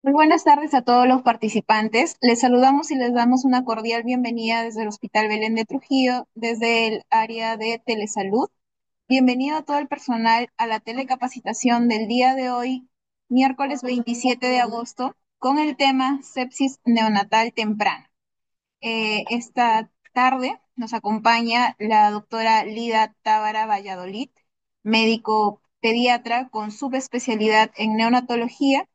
Muy buenas tardes a todos los participantes. Les saludamos y les damos una cordial bienvenida desde el Hospital Belén de Trujillo, desde el área de telesalud. Bienvenido a todo el personal a la telecapacitación del día de hoy, miércoles 27 de agosto, con el tema sepsis neonatal temprana. Esta tarde nos acompaña la doctora Lida Tábara Valladolid, médico pediatra con subespecialidad en neonatología,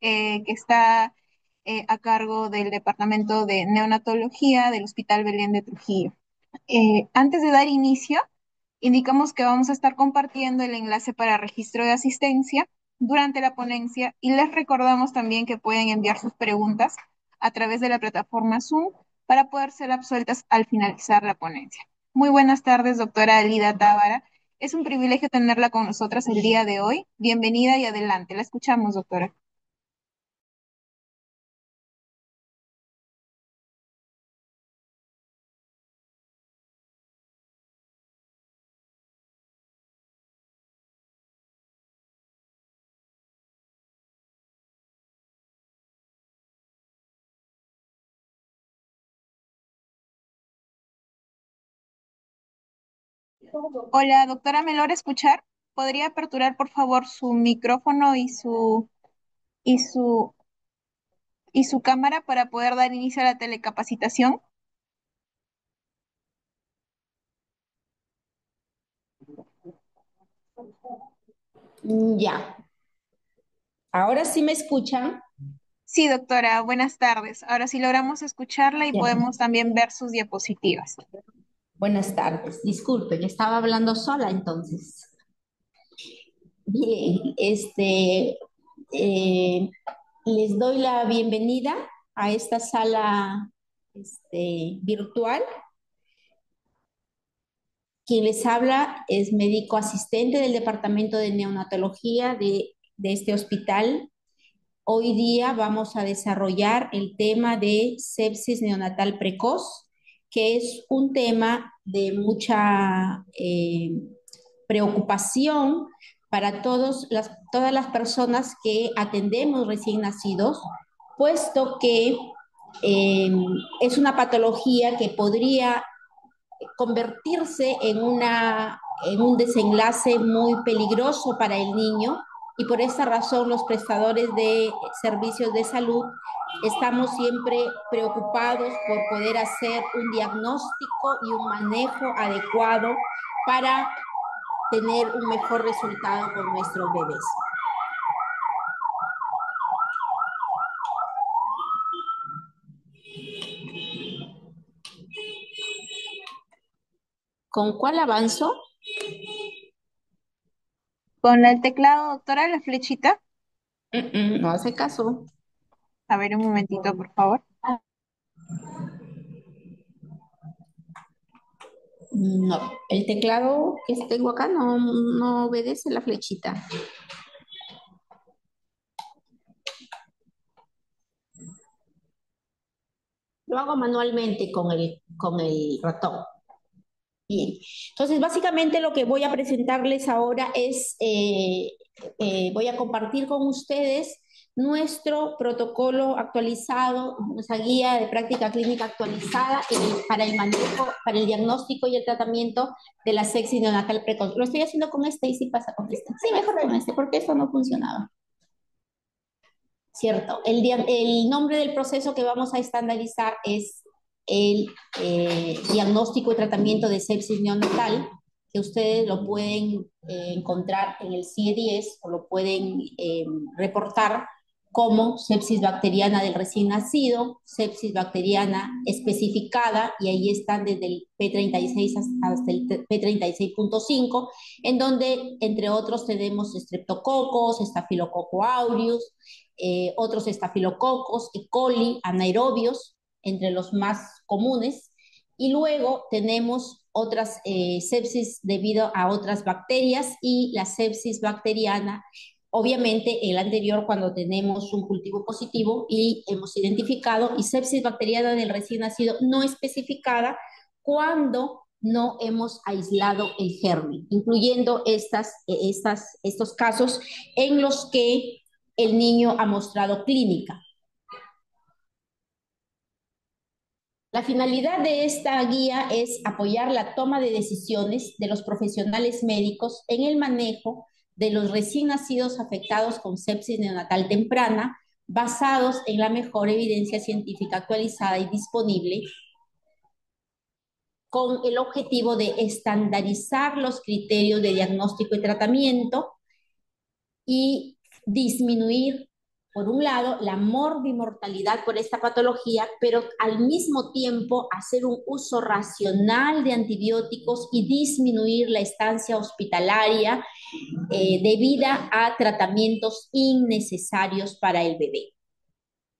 que está a cargo del Departamento de Neonatología del Hospital Belén de Trujillo. Antes de dar inicio, indicamos que vamos a estar compartiendo el enlace para registro de asistencia durante la ponencia y les recordamos también que pueden enviar sus preguntas a través de la plataforma Zoom para poder ser absueltas al finalizar la ponencia. Muy buenas tardes, doctora Alida Tábara. Es un privilegio tenerla con nosotras el día de hoy. Bienvenida y adelante. La escuchamos, doctora. Hola, doctora, ¿me logra escuchar? ¿Podría aperturar, por favor, su micrófono y su, y su cámara para poder dar inicio a la telecapacitación? Ya, ahora sí me escuchan. Sí, doctora, buenas tardes. Ahora sí logramos escucharla y Ya, podemos también ver sus diapositivas. buenas tardes. Disculpen, estaba hablando sola entonces. Bien, eh, les doy la bienvenida a esta sala virtual. Quien les habla es médico asistente del Departamento de Neonatología de este hospital. Hoy día vamos a desarrollar el tema de sepsis neonatal precoz, que es un tema de mucha preocupación para todas las personas que atendemos recién nacidos, puesto que eh, es una patología que podría convertirse en un desenlace muy peligroso para el niño y por esta razón los prestadores de servicios de salud estamos siempre preocupados por poder hacer un diagnóstico y un manejo adecuado para tener un mejor resultado con nuestros bebés. ¿Con cuál avanzo? Con el teclado, doctora, la flechita. No hace caso. A ver, un momentito, por favor. No, el teclado que tengo acá no obedece la flechita. Lo hago manualmente con el ratón. Bien, entonces básicamente lo que voy a presentarles ahora es, voy a compartir con ustedes nuestro protocolo actualizado, nuestra guía de práctica clínica actualizada para el manejo, para el diagnóstico y el tratamiento de la sepsis neonatal precoz. Lo estoy haciendo con este y si pasa con este. Sí, mejor con este porque esto no funcionaba. ¿Cierto? El nombre del proceso que vamos a estandarizar es el diagnóstico y tratamiento de sepsis neonatal, que ustedes lo pueden encontrar en el CIE-10 o lo pueden reportar como sepsis bacteriana del recién nacido, sepsis bacteriana especificada, y ahí están desde el P36 hasta el P36.5, en donde, entre otros, tenemos streptococos, estafilococo aureus, otros estafilococos, E. coli, anaerobios, entre los más comunes. Y luego tenemos otras sepsis debido a otras bacterias y la sepsis bacteriana. Obviamente, el anterior, cuando tenemos un cultivo positivo y hemos identificado, y sepsis bacteriana del recién nacido no especificada cuando no hemos aislado el germen, incluyendo estos casos en los que el niño ha mostrado clínica. La finalidad de esta guía es apoyar la toma de decisiones de los profesionales médicos en el manejo de los recién nacidos afectados con sepsis neonatal temprana, basados en la mejor evidencia científica actualizada y disponible, con el objetivo de estandarizar los criterios de diagnóstico y tratamiento y disminuir, por un lado, la morbimortalidad por esta patología, pero al mismo tiempo hacer un uso racional de antibióticos y disminuir la estancia hospitalaria debida a tratamientos innecesarios para el bebé.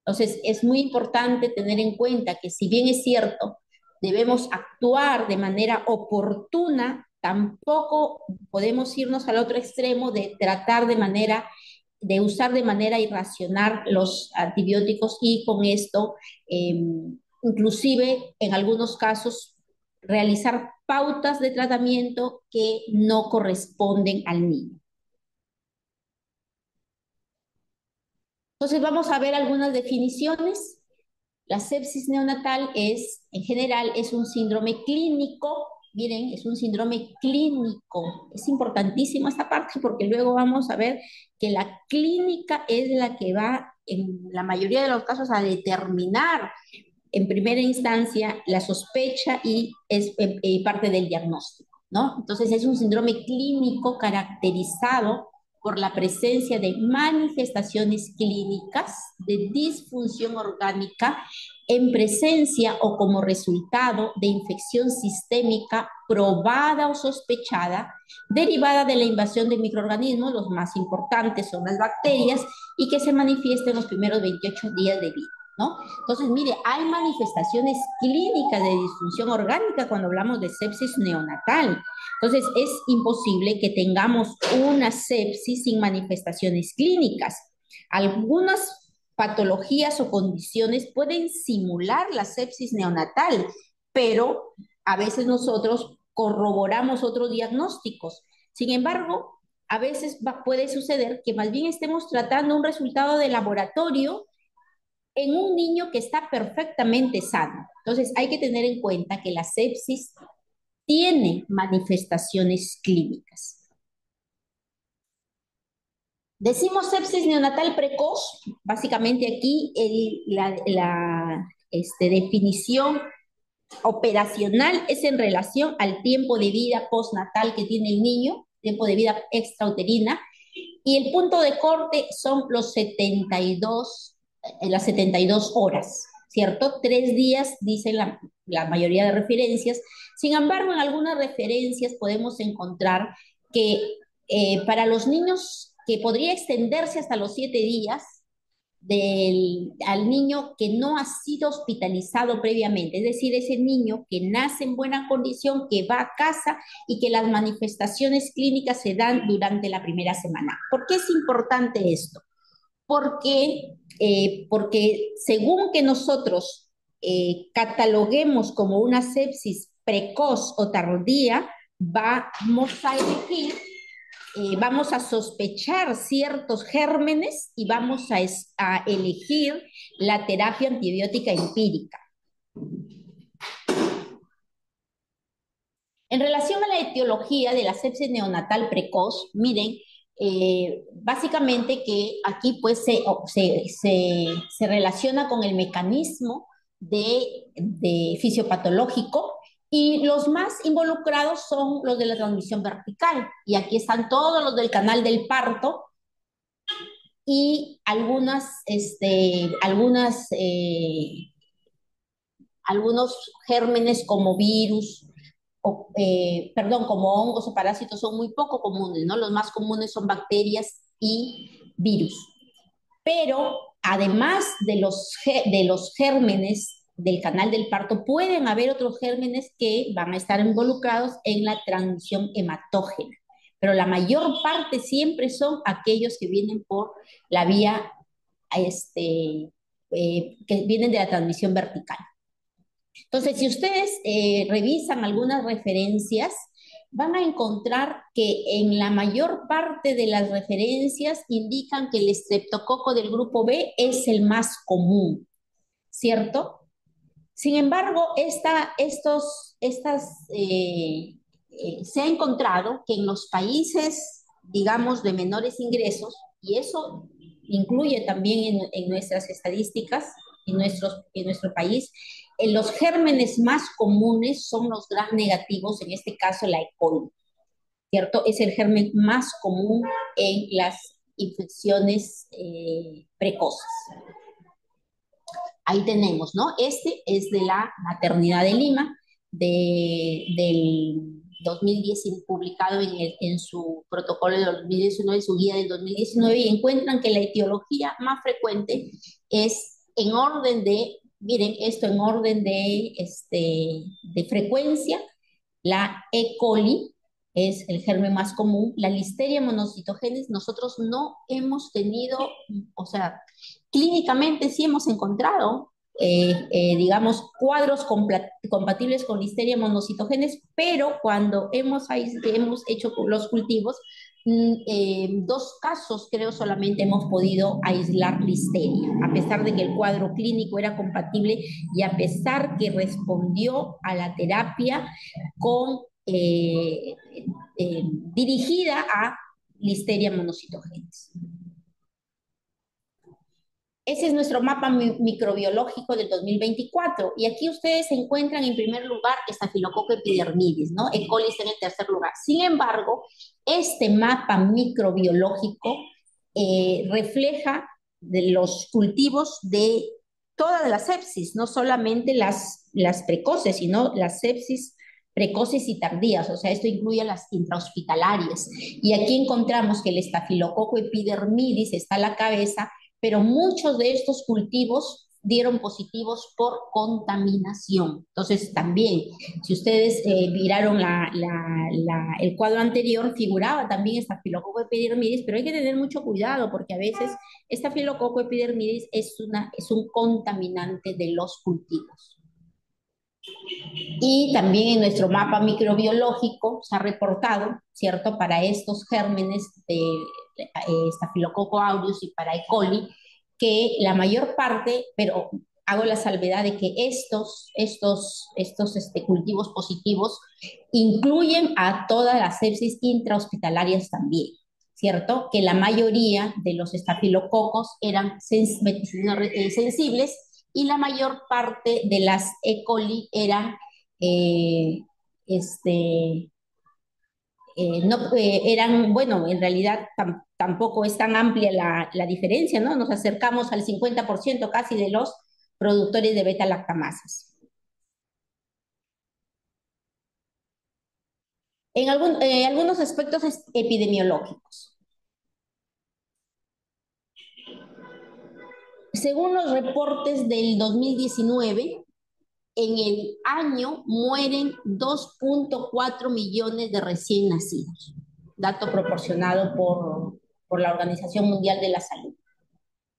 Entonces, es muy importante tener en cuenta que si bien es cierto, debemos actuar de manera oportuna, tampoco podemos irnos al otro extremo de tratar de usar de manera irracional los antibióticos y con esto, inclusive en algunos casos, realizar pautas de tratamiento que no corresponden al niño. Entonces vamos a ver algunas definiciones. La sepsis neonatal es, en general, es un síndrome clínico. Miren, es un síndrome clínico. Es importantísima esta parte porque luego vamos a ver que la clínica es la que va, en la mayoría de los casos, a determinar en primera instancia la sospecha y es parte del diagnóstico, ¿no? Entonces es un síndrome clínico caracterizado por la presencia de manifestaciones clínicas de disfunción orgánica en presencia o como resultado de infección sistémica probada o sospechada derivada de la invasión de microorganismos, los más importantes son las bacterias, y que se manifiesta en los primeros 28 días de vida, ¿no? Entonces, mire, hay manifestaciones clínicas de disfunción orgánica cuando hablamos de sepsis neonatal. Entonces, es imposible que tengamos una sepsis sin manifestaciones clínicas. Algunas patologías o condiciones pueden simular la sepsis neonatal, pero a veces nosotros corroboramos otros diagnósticos. Sin embargo, a veces puede suceder que más bien estemos tratando un resultado de laboratorio en un niño que está perfectamente sano. Entonces, hay que tener en cuenta que la sepsis tiene manifestaciones clínicas. Decimos sepsis neonatal precoz, básicamente aquí la definición operacional es en relación al tiempo de vida postnatal que tiene el niño, tiempo de vida extrauterina, y el punto de corte son los 72, las 72 horas, ¿cierto? 3 días, dicen la mayoría de referencias. Sin embargo, en algunas referencias podemos encontrar que para los niños que podría extenderse hasta los 7 días, al niño que no ha sido hospitalizado previamente, es decir, ese niño que nace en buena condición, que va a casa y que las manifestaciones clínicas se dan durante la primera semana. ¿Por qué es importante esto? Porque según que nosotros cataloguemos como una sepsis precoz o tardía, vamos a elegir vamos a sospechar ciertos gérmenes y vamos a elegir la terapia antibiótica empírica. En relación a la etiología de la sepsis neonatal precoz, miren, básicamente que aquí pues se relaciona con el mecanismo de fisiopatológico, y los más involucrados son los de la transmisión vertical. Y aquí están todos los del canal del parto y algunos gérmenes como virus, perdón, como hongos o parásitos son muy poco comunes, ¿no? Los más comunes son bacterias y virus. Pero además de los gérmenes del canal del parto, pueden haber otros gérmenes que van a estar involucrados en la transmisión hematógena. Pero la mayor parte siempre son aquellos que vienen por la vía, que vienen de la transmisión vertical. Entonces, si ustedes revisan algunas referencias, van a encontrar que en la mayor parte de las referencias indican que el estreptococo del grupo B es el más común, ¿cierto? Sin embargo, se ha encontrado que en los países, digamos, de menores ingresos, y eso incluye también en nuestras estadísticas, en nuestro país, los gérmenes más comunes son los gram negativos, en este caso la E. coli, ¿cierto? Es el germen más común en las infecciones precoces. Ahí tenemos, ¿no? Este es de la maternidad de Lima, del 2010, publicado en su protocolo de 2019, su guía del 2019, y encuentran que la etiología más frecuente es en orden de, miren, esto en orden de frecuencia, la E. coli es el germen más común, la Listeria monocitogenes nosotros no hemos tenido, o sea, clínicamente sí hemos encontrado, digamos, cuadros compatibles con Listeria monocitogenes, pero cuando hemos hecho los cultivos, dos casos creo solamente hemos podido aislar Listeria, a pesar de que el cuadro clínico era compatible y a pesar que respondió a la terapia con, dirigida a Listeria monocitogenes. Ese es nuestro mapa microbiológico del 2024. Y aquí ustedes encuentran en primer lugar Staphylococcus epidermidis, ¿no? E. coli está en el tercer lugar. Sin embargo, este mapa microbiológico refleja de los cultivos de toda la sepsis, no solamente las precoces, sino las sepsis precoces y tardías, o sea, esto incluye las intrahospitalarias. Y aquí encontramos que el estafilococo epidermidis está a la cabeza, pero muchos de estos cultivos dieron positivos por contaminación. Entonces, también, si ustedes miraron el cuadro anterior, figuraba también estafilococo epidermidis, pero hay que tener mucho cuidado porque a veces estafilococo epidermidis es un contaminante de los cultivos. Y también en nuestro mapa microbiológico se ha reportado, ¿cierto? Para estos gérmenes de Staphylococcus aureus y para E. coli, que la mayor parte, pero hago la salvedad de que estos cultivos positivos incluyen a todas las sepsis intrahospitalarias también, ¿cierto? Que la mayoría de los estafilococos eran sensibles y la mayor parte de las E. coli eran eh, este, no, eran, bueno, en realidad tampoco es tan amplia la diferencia, ¿no? Nos acercamos al 50% casi de los productores de beta-lactamasas. En algunos aspectos epidemiológicos. Según los reportes del 2019, en el año mueren 2.4 millones de recién nacidos, dato proporcionado por la Organización Mundial de la Salud.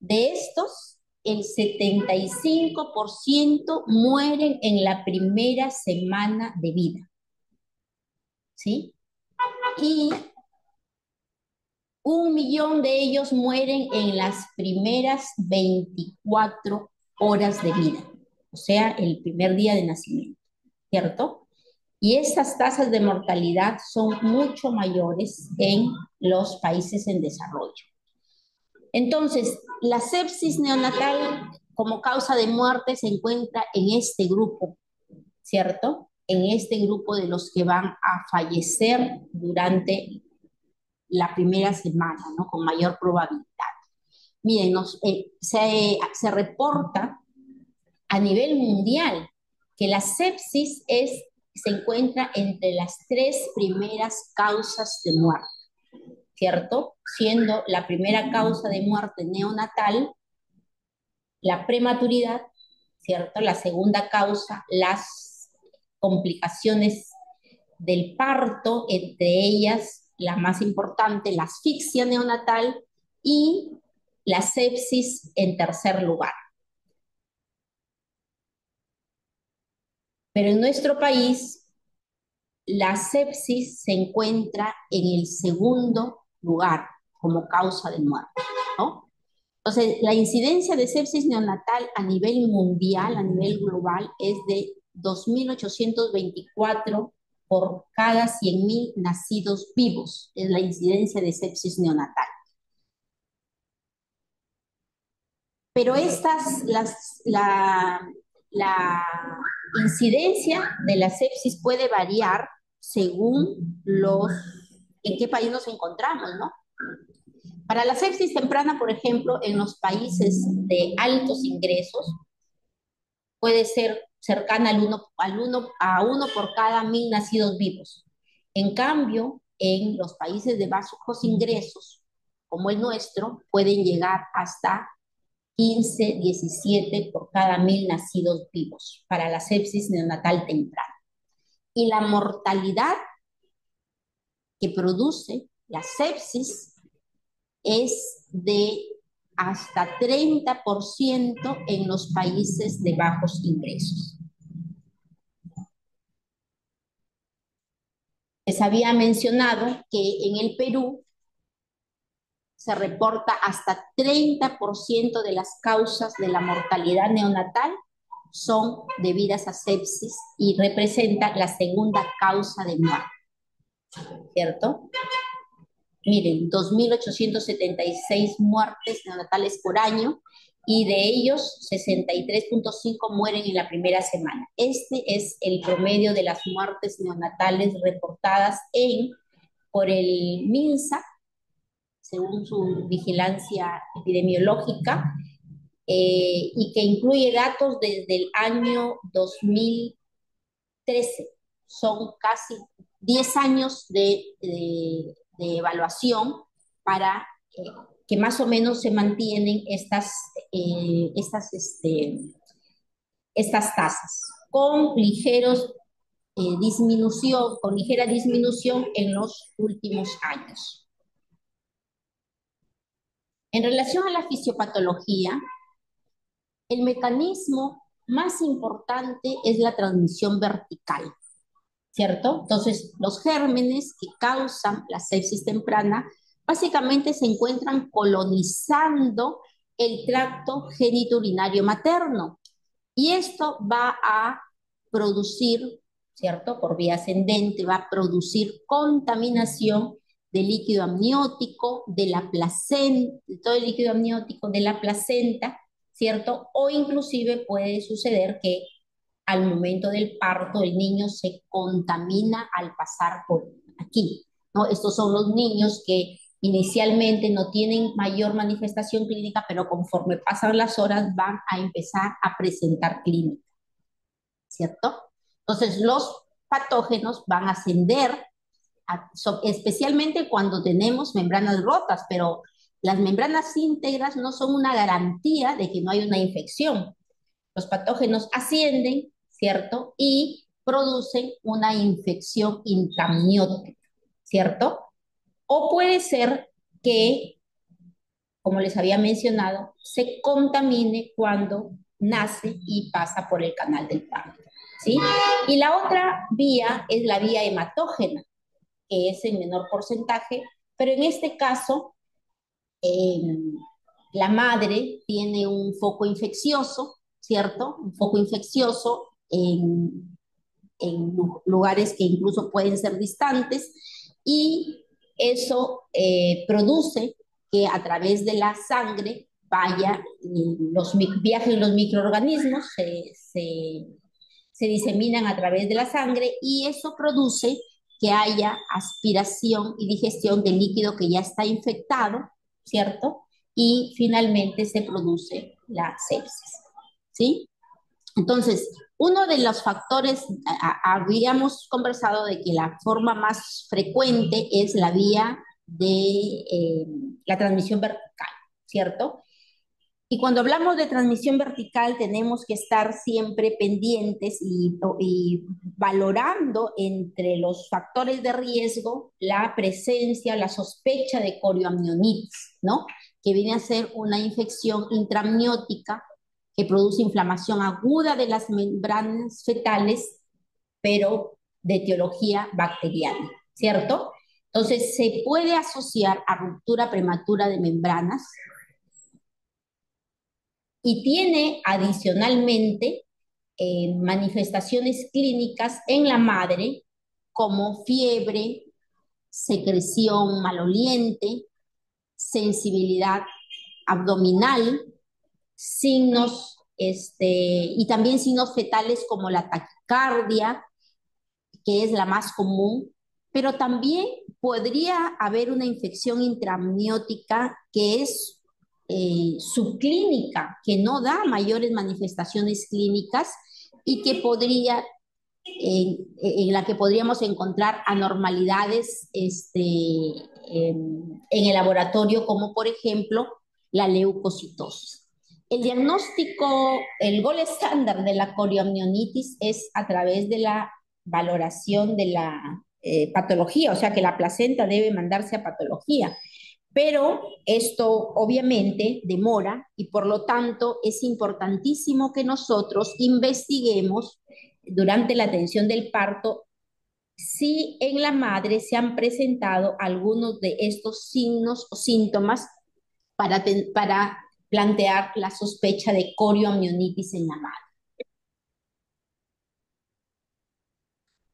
De estos, el 75% mueren en la primera semana de vida, ¿sí? Y 1 millón de ellos mueren en las primeras 24 horas de vida, o sea, el primer día de nacimiento, ¿cierto? Y estas tasas de mortalidad son mucho mayores en los países en desarrollo. Entonces, la sepsis neonatal como causa de muerte se encuentra en este grupo, ¿cierto? En este grupo de los que van a fallecer durante la primera semana, ¿no? Con mayor probabilidad. Miren, se reporta a nivel mundial que la sepsis se encuentra entre las 3 primeras causas de muerte, ¿cierto? Siendo la primera causa de muerte neonatal la prematuridad, ¿cierto? La segunda causa, las complicaciones del parto, entre ellas la más importante, la asfixia neonatal y la sepsis en tercer lugar. Pero en nuestro país la sepsis se encuentra en el segundo lugar como causa de muerte, ¿no? Entonces, la incidencia de sepsis neonatal a nivel mundial, a nivel global, es de 2.824 por cada 100.000 nacidos vivos. Es la incidencia de sepsis neonatal. Pero la incidencia de la sepsis puede variar según en qué país nos encontramos, ¿no? Para la sepsis temprana, por ejemplo, en los países de altos ingresos, puede ser cercana a uno por cada 1.000 nacidos vivos. En cambio, en los países de bajos ingresos, como el nuestro, pueden llegar hasta 15, 17 por cada 1.000 nacidos vivos para la sepsis neonatal temprana. Y la mortalidad que produce la sepsis es de hasta 30% en los países de bajos ingresos. Les había mencionado que en el Perú se reporta hasta 30% de las causas de la mortalidad neonatal son debidas a sepsis y representa la segunda causa de muerte, ¿cierto? Miren, 2.876 muertes neonatales por año y de ellos 63.5 mueren en la primera semana. Este es el promedio de las muertes neonatales reportadas por el MINSA, según su vigilancia epidemiológica, y que incluye datos desde el año 2013. Son casi 10 años de evaluación para que más o menos se mantienen estas tasas, con ligera disminución en los últimos años. En relación a la fisiopatología, el mecanismo más importante es la transmisión vertical, ¿cierto? Entonces, los gérmenes que causan la sepsis temprana básicamente se encuentran colonizando el tracto genitourinario materno y esto va a producir, ¿cierto? Por vía ascendente va a producir contaminación del líquido amniótico, de la placenta, de todo el líquido amniótico de la placenta, ¿cierto? O inclusive puede suceder que al momento del parto el niño se contamina al pasar por aquí, ¿no? Estos son los niños que inicialmente no tienen mayor manifestación clínica, pero conforme pasan las horas van a empezar a presentar clínica, ¿cierto? Entonces los patógenos van a ascender, especialmente cuando tenemos membranas rotas, pero las membranas íntegras no son una garantía de que no hay una infección. Los patógenos ascienden, ¿cierto? Y producen una infección intramniótica, ¿cierto? O puede ser que, como les había mencionado, se contamine cuando nace y pasa por el canal del parto, ¿sí? Y la otra vía es la vía hematógena, que es en menor porcentaje, pero en este caso eh, la madre tiene un foco infeccioso, ¿cierto? Un foco infeccioso en lugares que incluso pueden ser distantes y eso produce que a través de la sangre viajen los microorganismos, se diseminan a través de la sangre y eso produce que haya aspiración y digestión del líquido que ya está infectado, ¿cierto? Y finalmente se produce la sepsis, ¿sí? Entonces, uno de los factores, habíamos conversado de que la forma más frecuente es la vía de la transmisión vertical, ¿cierto? Y cuando hablamos de transmisión vertical, tenemos que estar siempre pendientes y valorando entre los factores de riesgo la presencia, la sospecha de corioamnionitis, ¿no? Que viene a ser una infección intramniótica que produce inflamación aguda de las membranas fetales, pero de etiología bacteriana, ¿cierto? Entonces, se puede asociar a ruptura prematura de membranas y tiene adicionalmente manifestaciones clínicas en la madre como fiebre, secreción maloliente, sensibilidad abdominal, signos, y también signos fetales como la taquicardia, que es la más común, pero también podría haber una infección intramniótica que es subclínica, que no da mayores manifestaciones clínicas y que podría, en la que podríamos encontrar anormalidades en el laboratorio, como por ejemplo la leucocitosis. El diagnóstico, el gol estándar de la corioamnionitis es a través de la valoración de la patología, o sea que la placenta debe mandarse a patología. Pero esto obviamente demora y por lo tanto es importantísimo que nosotros investiguemos durante la atención del parto si en la madre se han presentado algunos de estos signos o síntomas para plantear la sospecha de corioamnionitis en la madre.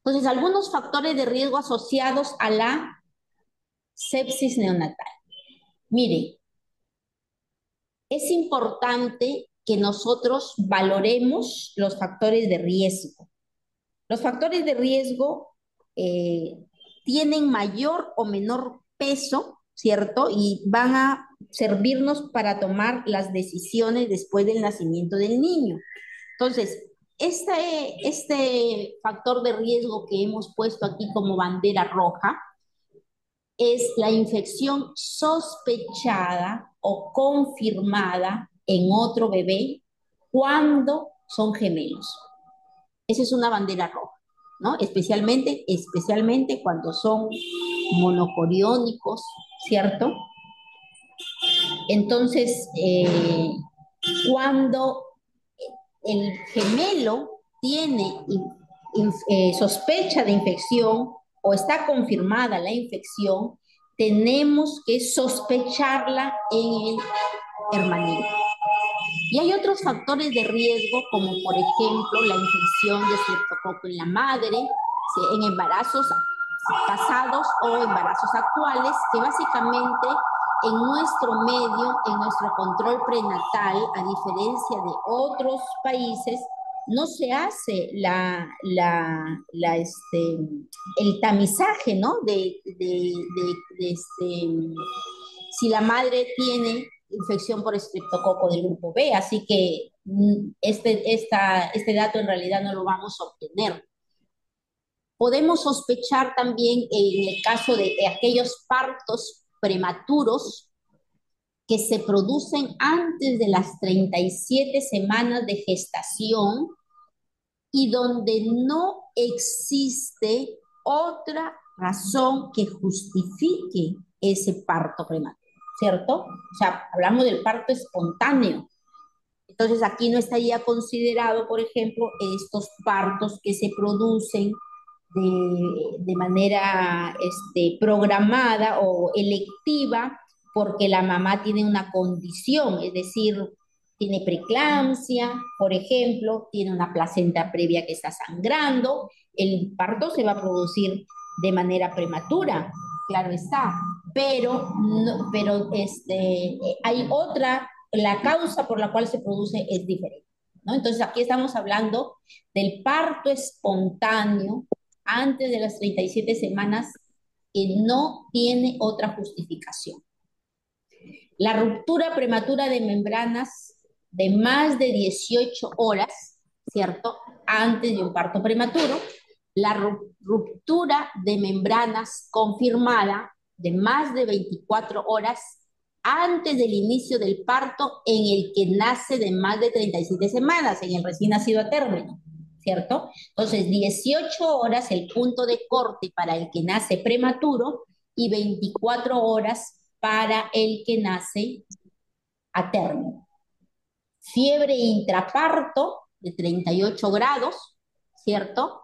Entonces, algunos factores de riesgo asociados a la sepsis neonatal. Miren, es importante que nosotros valoremos los factores de riesgo. Los factores de riesgo eh, tienen mayor o menor peso, ¿cierto? Y van a servirnos para tomar las decisiones después del nacimiento del niño. Entonces, este factor de riesgo que hemos puesto aquí como bandera roja es la infección sospechada o confirmada en otro bebé cuando son gemelos. Esa es una bandera roja, ¿no? Especialmente cuando son monocoriónicos, ¿cierto? Entonces, cuando el gemelo tiene sospecha de infección o está confirmada la infección, tenemos que sospecharla en el hermanito. Y hay otros factores de riesgo, como por ejemplo la infección de estreptococo en la madre, en embarazos pasados o embarazos actuales, que básicamente en nuestro medio, en nuestro control prenatal, a diferencia de otros países, no se hace el tamizaje, ¿no? Si la madre tiene infección por estreptococo del grupo B, así que este dato en realidad no lo vamos a obtener. Podemos sospechar también en el caso de aquellos partos prematuros que se producen antes de las 37 semanas de gestación y donde no existe otra razón que justifique ese parto prematuro, ¿cierto? O sea, hablamos del parto espontáneo. Entonces aquí no estaría considerado, por ejemplo, estos partos que se producen de manera programada o electiva porque la mamá tiene una condición, es decir, tiene preeclampsia, por ejemplo, tiene una placenta previa que está sangrando, el parto se va a producir de manera prematura, claro está, pero, no, pero hay otra, la causa por la cual se produce es diferente, ¿no? Entonces aquí estamos hablando del parto espontáneo antes de las 37 semanas que no tiene otra justificación. La ruptura prematura de membranas de más de 18 horas, ¿cierto? Antes de un parto prematuro. La ruptura de membranas confirmada de más de 24 horas antes del inicio del parto en el que nace de más de 37 semanas, en el recién nacido a término, ¿cierto? Entonces, 18 horas el punto de corte para el que nace prematuro y 24 horas para el que nace a término. Fiebre intraparto de 38 grados, ¿cierto?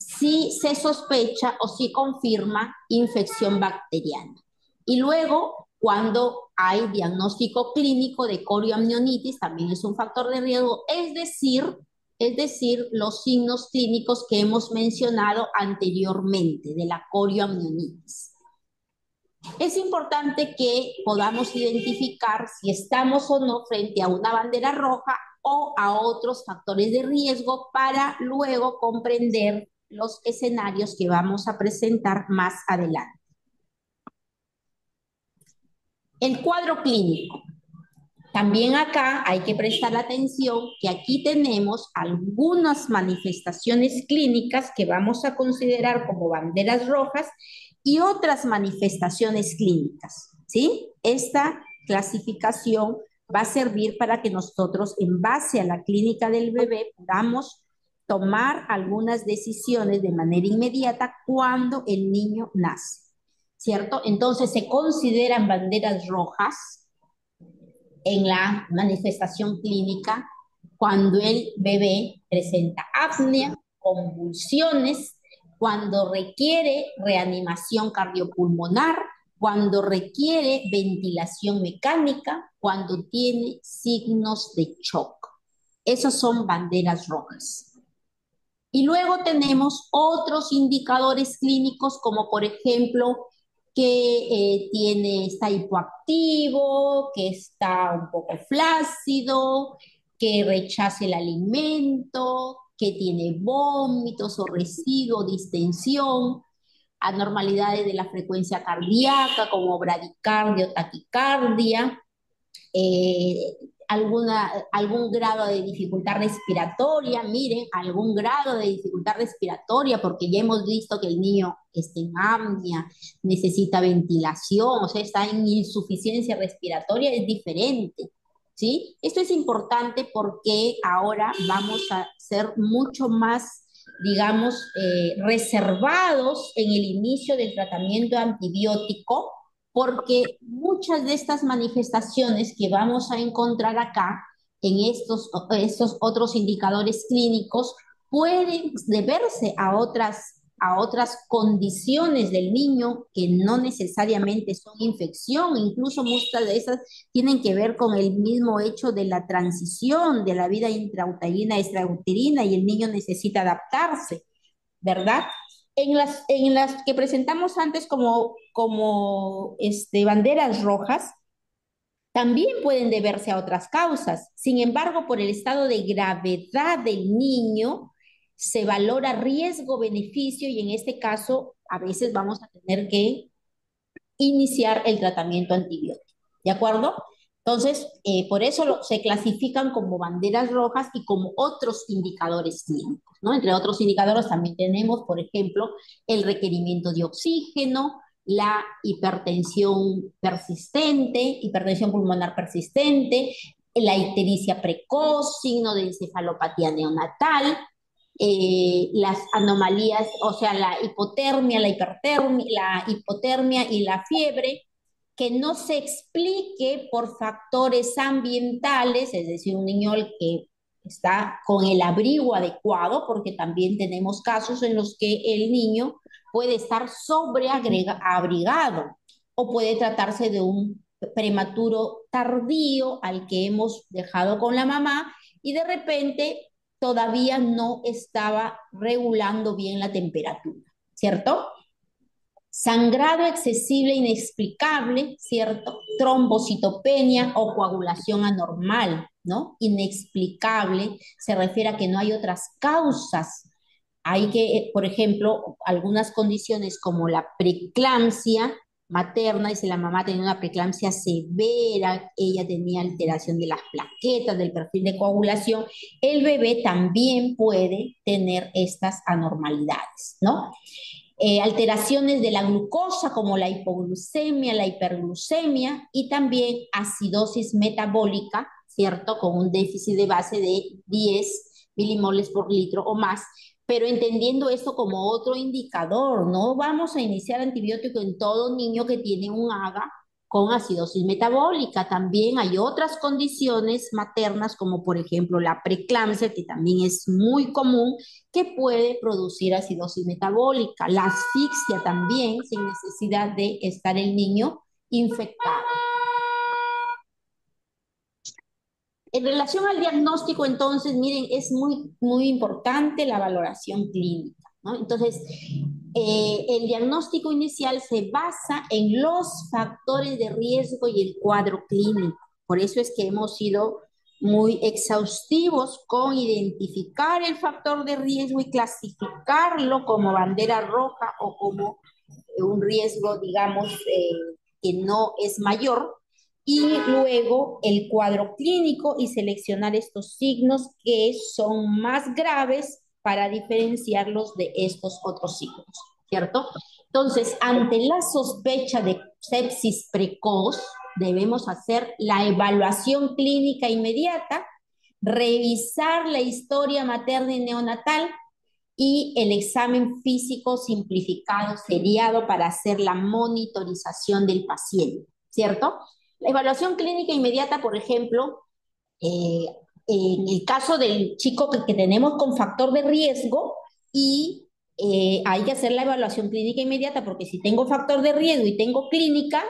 si se sospecha o si confirma infección bacteriana. Y luego, cuando hay diagnóstico clínico de corioamnionitis, también es un factor de riesgo, es decir, los signos clínicos que hemos mencionado anteriormente de la corioamnionitis. Es importante que podamos identificar si estamos o no frente a una bandera roja o a otros factores de riesgo para luego comprender los escenarios que vamos a presentar más adelante. El cuadro clínico. También acá hay que prestar atención que aquí tenemos algunas manifestaciones clínicas que vamos a considerar como banderas rojas y otras manifestaciones clínicas, ¿sí? Esta clasificación va a servir para que nosotros, en base a la clínica del bebé, podamos tomar algunas decisiones de manera inmediata cuando el niño nace, ¿cierto? Entonces se consideran banderas rojas en la manifestación clínica cuando el bebé presenta apnea, convulsiones, cuando requiere reanimación cardiopulmonar, cuando requiere ventilación mecánica, cuando tiene signos de shock. Esas son banderas rojas. Y luego tenemos otros indicadores clínicos, como por ejemplo que está hipoactivo, que está un poco flácido, que rechaza el alimento, que tiene vómitos o residuo, distensión, anormalidades de la frecuencia cardíaca como bradicardia o taquicardia, eh, algún grado de dificultad respiratoria, miren, algún grado de dificultad respiratoria, porque ya hemos visto que el niño está en apnea, necesita ventilación, o sea, está en insuficiencia respiratoria, es diferente, ¿sí? Esto es importante porque ahora vamos a ser mucho más, digamos, reservados en el inicio del tratamiento antibiótico porque muchas de estas manifestaciones que vamos a encontrar acá en estos otros indicadores clínicos pueden deberse a otras condiciones del niño que no necesariamente son infección, incluso muchas de esas tienen que ver con el mismo hecho de la transición de la vida intrauterina a extrauterina y el niño necesita adaptarse, ¿verdad? En las que presentamos antes como banderas rojas, también pueden deberse a otras causas. Sin embargo, por el estado de gravedad del niño, se valora riesgo-beneficio y en este caso a veces vamos a tener que iniciar el tratamiento antibiótico. ¿De acuerdo? Entonces, por eso se clasifican como banderas rojas y como otros indicadores clínicos, ¿no? Entre otros indicadores también tenemos, por ejemplo, el requerimiento de oxígeno, la hipertensión persistente, hipertensión pulmonar persistente, la ictericia precoz, signo de encefalopatía neonatal, las anomalías, o sea, la hipotermia, la hipotermia y la fiebre, que no se explique por factores ambientales, es decir, un niño que está con el abrigo adecuado, porque también tenemos casos en los que el niño puede estar sobreabrigado o puede tratarse de un prematuro tardío al que hemos dejado con la mamá y de repente todavía no estaba regulando bien la temperatura, ¿cierto? Sangrado excesivo inexplicable, ¿cierto? Trombocitopenia o coagulación anormal, ¿no? Inexplicable se refiere a que no hay otras causas. Hay que, por ejemplo, algunas condiciones como la preeclampsia materna, y si la mamá tenía una preeclampsia severa, ella tenía alteración de las plaquetas, del perfil de coagulación, el bebé también puede tener estas anormalidades, ¿no? Alteraciones de la glucosa como la hipoglucemia, la hiperglucemia y también acidosis metabólica, ¿cierto? Con un déficit de base de 10 milimoles por litro o más, pero entendiendo esto como otro indicador, no vamos a iniciar antibiótico en todo niño que tiene un AGA con acidosis metabólica. También hay otras condiciones maternas, como por ejemplo la preeclampsia, que también es muy común, que puede producir acidosis metabólica. La asfixia también, sin necesidad de estar el niño infectado. En relación al diagnóstico, entonces, miren, es muy importante la valoración clínica, ¿no? Entonces, el diagnóstico inicial se basa en los factores de riesgo y el cuadro clínico. Por eso es que hemos sido muy exhaustivos con identificar el factor de riesgo y clasificarlo como bandera roja o como un riesgo, digamos, que no es mayor, y luego el cuadro clínico y seleccionar estos signos que son más graves para diferenciarlos de estos otros signos, ¿cierto? Entonces, ante la sospecha de sepsis precoz, debemos hacer la evaluación clínica inmediata, revisar la historia materna y neonatal y el examen físico simplificado seriado para hacer la monitorización del paciente, ¿cierto? La evaluación clínica inmediata, por ejemplo, eh, en el caso del chico que tenemos con factor de riesgo y hay que hacer la evaluación clínica inmediata porque si tengo factor de riesgo y tengo clínica,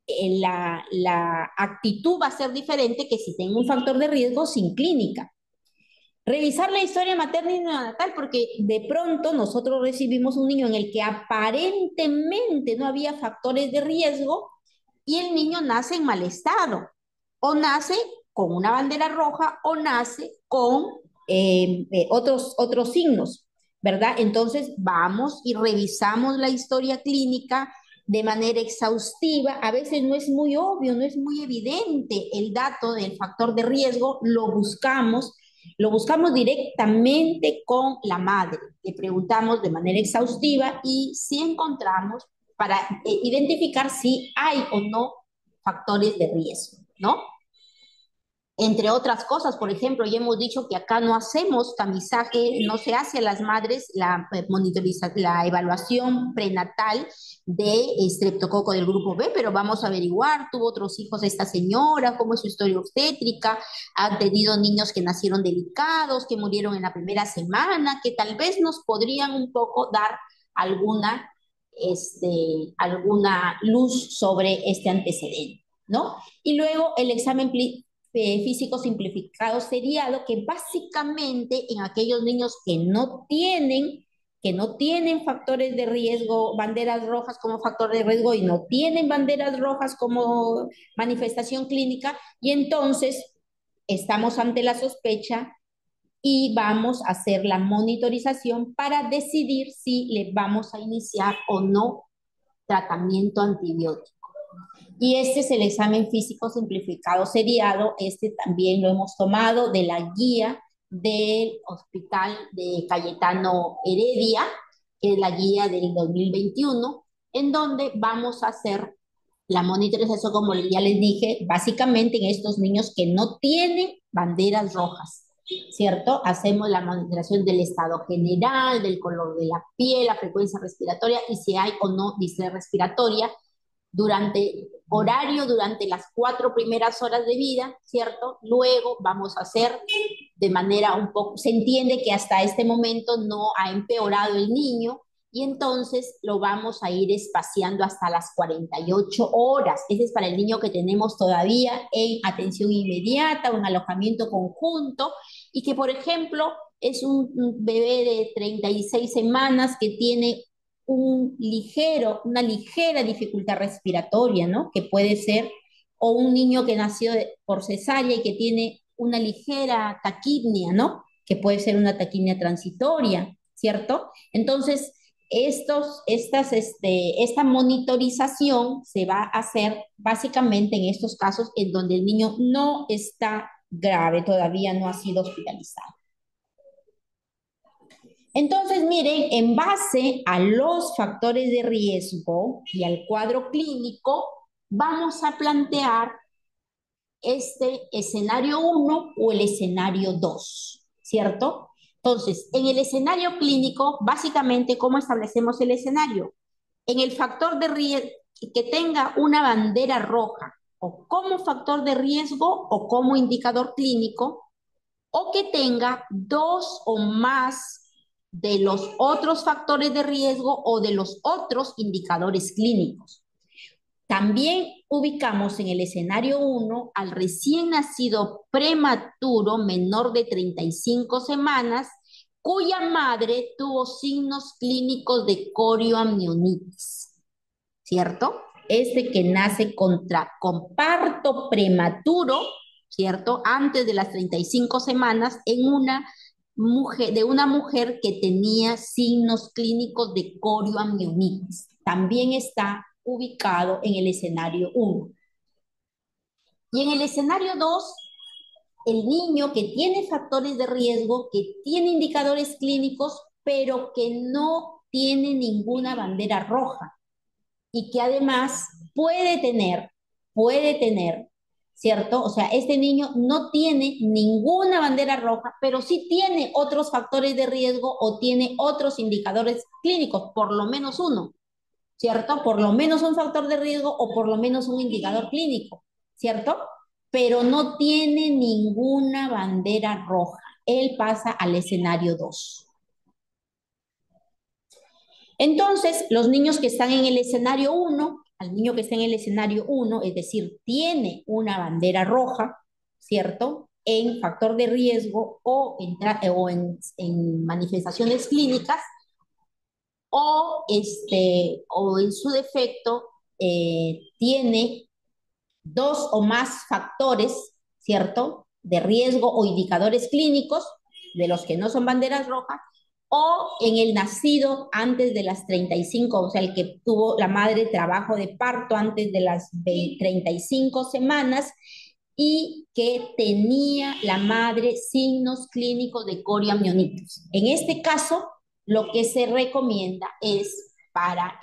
la actitud va a ser diferente que si tengo un factor de riesgo sin clínica. Revisar la historia materna y neonatal, porque de pronto nosotros recibimos un niño en el que aparentemente no había factores de riesgo y el niño nace en mal estado, o nace con una bandera roja, o nace con otros signos, ¿verdad? Entonces vamos y revisamos la historia clínica de manera exhaustiva. A veces no es muy obvio, no es muy evidente el dato del factor de riesgo, lo buscamos directamente con la madre, le preguntamos de manera exhaustiva y si encontramos para identificar si hay o no factores de riesgo, ¿no? Entre otras cosas, por ejemplo, ya hemos dicho que acá no hacemos tamizaje, no se hace a las madres la la evaluación prenatal de estreptococo del grupo B, pero vamos a averiguar, tuvo otros hijos esta señora, cómo es su historia obstétrica, ha tenido niños que nacieron delicados, que murieron en la primera semana, que tal vez nos podrían un poco dar alguna, alguna luz sobre este antecedente, ¿no? Y luego el examen físico simplificado seriado, que básicamente en aquellos niños que no tienen factores de riesgo, banderas rojas como factor de riesgo y no tienen banderas rojas como manifestación clínica, y entonces estamos ante la sospecha y vamos a hacer la monitorización para decidir si le vamos a iniciar o no tratamiento antibiótico. Y este es el examen físico simplificado seriado. Este también lo hemos tomado de la guía del Hospital de Cayetano Heredia, que es la guía del 2021, en donde vamos a hacer la monitorización, como ya les dije, básicamente en estos niños que no tienen banderas rojas, ¿cierto? Hacemos la monitorización del estado general, del color de la piel, la frecuencia respiratoria y si hay o no distrés respiratoria durante horario, durante las 4 primeras horas de vida, ¿cierto? Luego vamos a hacer de manera un poco, se entiende que hasta este momento no ha empeorado el niño y entonces lo vamos a ir espaciando hasta las 48 horas. Ese es para el niño que tenemos todavía en atención inmediata o en alojamiento conjunto y que, por ejemplo, es un bebé de 36 semanas que tiene una ligera dificultad respiratoria, ¿no? Que puede ser, o un niño que nació por cesárea y que tiene una ligera taquipnia, ¿no? Que puede ser una taquipnia transitoria, ¿cierto? Entonces, esta monitorización se va a hacer básicamente en estos casos en donde el niño no está grave, todavía no ha sido hospitalizado. Entonces, miren, en base a los factores de riesgo y al cuadro clínico, vamos a plantear este escenario 1 o el escenario 2, ¿cierto? Entonces, en el escenario clínico, básicamente, ¿cómo establecemos el escenario? En el factor de riesgo, que tenga una bandera roja o como factor de riesgo o como indicador clínico, o que tenga dos o más de los otros factores de riesgo o de los otros indicadores clínicos. También ubicamos en el escenario 1 al recién nacido prematuro menor de 35 semanas cuya madre tuvo signos clínicos de corioamnionitis, ¿cierto? Este que nace con parto prematuro, ¿cierto? Antes de las 35 semanas en una mujer que tenía signos clínicos de corioamnionitis. También está ubicado en el escenario 1. Y en el escenario 2, el niño que tiene factores de riesgo, que tiene indicadores clínicos, pero que no tiene ninguna bandera roja y que además puede tener, ¿cierto? O sea, este niño no tiene ninguna bandera roja, pero sí tiene otros factores de riesgo o tiene otros indicadores clínicos, por lo menos uno, ¿cierto? Por lo menos un factor de riesgo o por lo menos un indicador clínico, ¿cierto? Pero no tiene ninguna bandera roja. Él pasa al escenario 2. Entonces, los niños que están en el escenario 1, al niño que está en el escenario 1, es decir, tiene una bandera roja, ¿cierto? En factor de riesgo o en manifestaciones clínicas, o en su defecto tiene dos o más factores, ¿cierto? De riesgo o indicadores clínicos de los que no son banderas rojas, o en el nacido antes de las 35, o sea, el que tuvo la madre trabajo de parto antes de las 35 semanas y que tenía la madre signos clínicos de corioamnionitis. En este caso, lo que se recomienda es para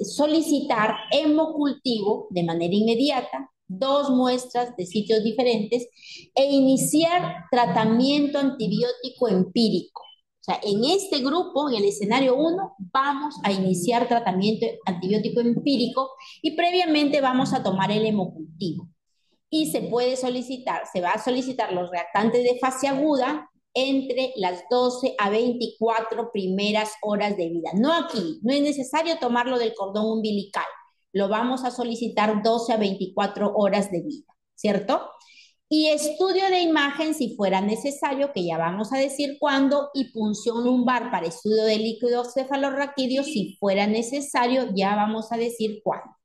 solicitar hemocultivo de manera inmediata, dos muestras de sitios diferentes e iniciar tratamiento antibiótico empírico. O sea, en este grupo, en el escenario 1, vamos a iniciar tratamiento antibiótico empírico y previamente vamos a tomar el hemocultivo. Y se va a solicitar los reactantes de fase aguda entre las 12 a 24 primeras horas de vida. No aquí, no es necesario tomarlo del cordón umbilical. Lo vamos a solicitar 12 a 24 horas de vida, ¿cierto? Y estudio de imagen si fuera necesario, que ya vamos a decir cuándo, y punción lumbar para estudio de líquido cefalorraquídeo si fuera necesario, ya vamos a decir cuándo.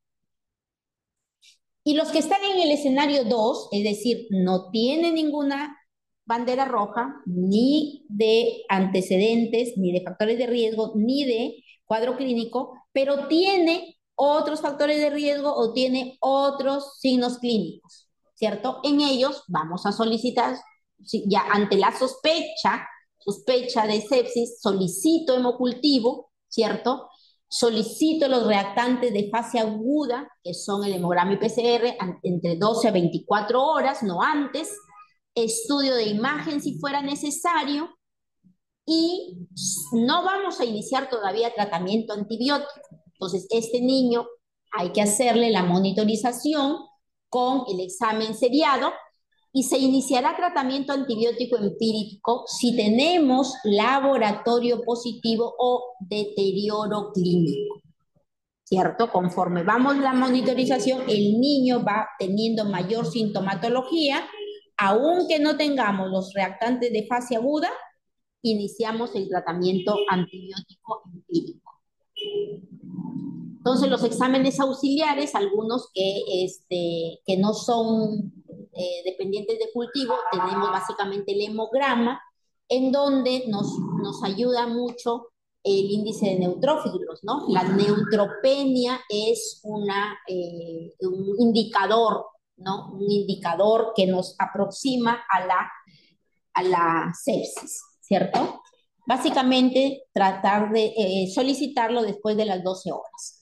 Y los que están en el escenario 2, es decir, no tienen ninguna bandera roja, ni de antecedentes, ni de factores de riesgo, ni de cuadro clínico, pero tiene otros factores de riesgo o tiene otros signos clínicos, ¿cierto? En ellos vamos a solicitar, ya ante la sospecha de sepsis, solicito hemocultivo, ¿cierto? Solicito los reactantes de fase aguda, que son el hemograma y PCR, entre 12 a 24 horas, no antes. Estudio de imagen si fuera necesario. Y no vamos a iniciar todavía tratamiento antibiótico. Entonces, este niño hay que hacerle la monitorización con el examen seriado y se iniciará tratamiento antibiótico empírico si tenemos laboratorio positivo o deterioro clínico, ¿cierto? Conforme vamos la monitorización, el niño va teniendo mayor sintomatología, aunque no tengamos los reactantes de fase aguda, iniciamos el tratamiento antibiótico empírico. Entonces, los exámenes auxiliares, algunos que no son dependientes de cultivo, tenemos básicamente el hemograma, en donde nos ayuda mucho el índice de neutrófilos, ¿no? La neutropenia es un indicador, ¿no? Un indicador que nos aproxima a la sepsis, ¿cierto? Básicamente, tratar de solicitarlo después de las 12 horas.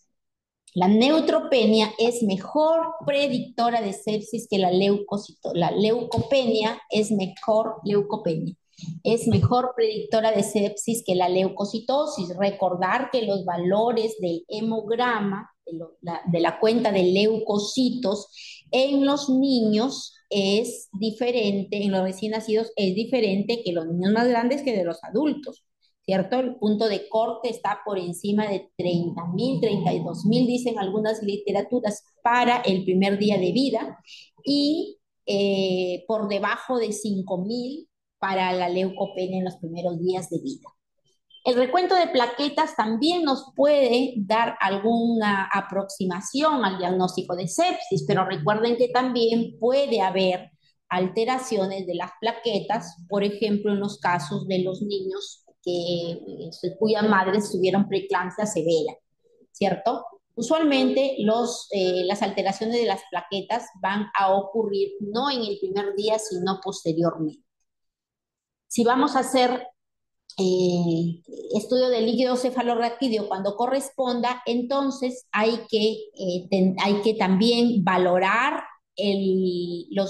La neutropenia es mejor predictora de sepsis que la leucocito. La leucopenia es mejor leucopenia. es mejor predictora de sepsis que la leucocitosis. Recordar que los valores del hemograma, de la cuenta de leucocitos en los niños es diferente, en los recién nacidos es diferente que los niños más grandes que de los adultos. ¿Cierto? El punto de corte está por encima de 30.000, 32.000, dicen algunas literaturas, para el primer día de vida y por debajo de 5.000 para la leucopenia en los primeros días de vida. El recuento de plaquetas también nos puede dar alguna aproximación al diagnóstico de sepsis, pero recuerden que también puede haber alteraciones de las plaquetas, por ejemplo, en los casos de los niños cuyas madres tuvieron preeclampsia severa, ¿cierto? Usualmente las alteraciones de las plaquetas van a ocurrir no en el primer día, sino posteriormente. Si vamos a hacer eh, estudio del líquido cefalorraquídeo cuando corresponda, entonces hay que también valorar o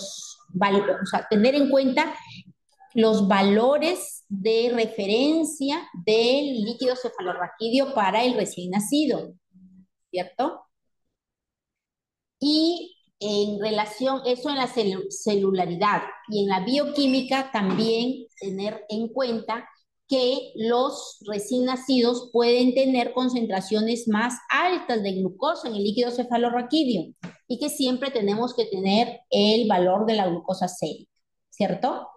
sea, tener en cuenta los valores de referencia del líquido cefalorraquídeo para el recién nacido, ¿cierto? Y en relación, eso en la celularidad y en la bioquímica también tener en cuenta que los recién nacidos pueden tener concentraciones más altas de glucosa en el líquido cefalorraquídeo y que siempre tenemos que tener el valor de la glucosa sérica, ¿cierto?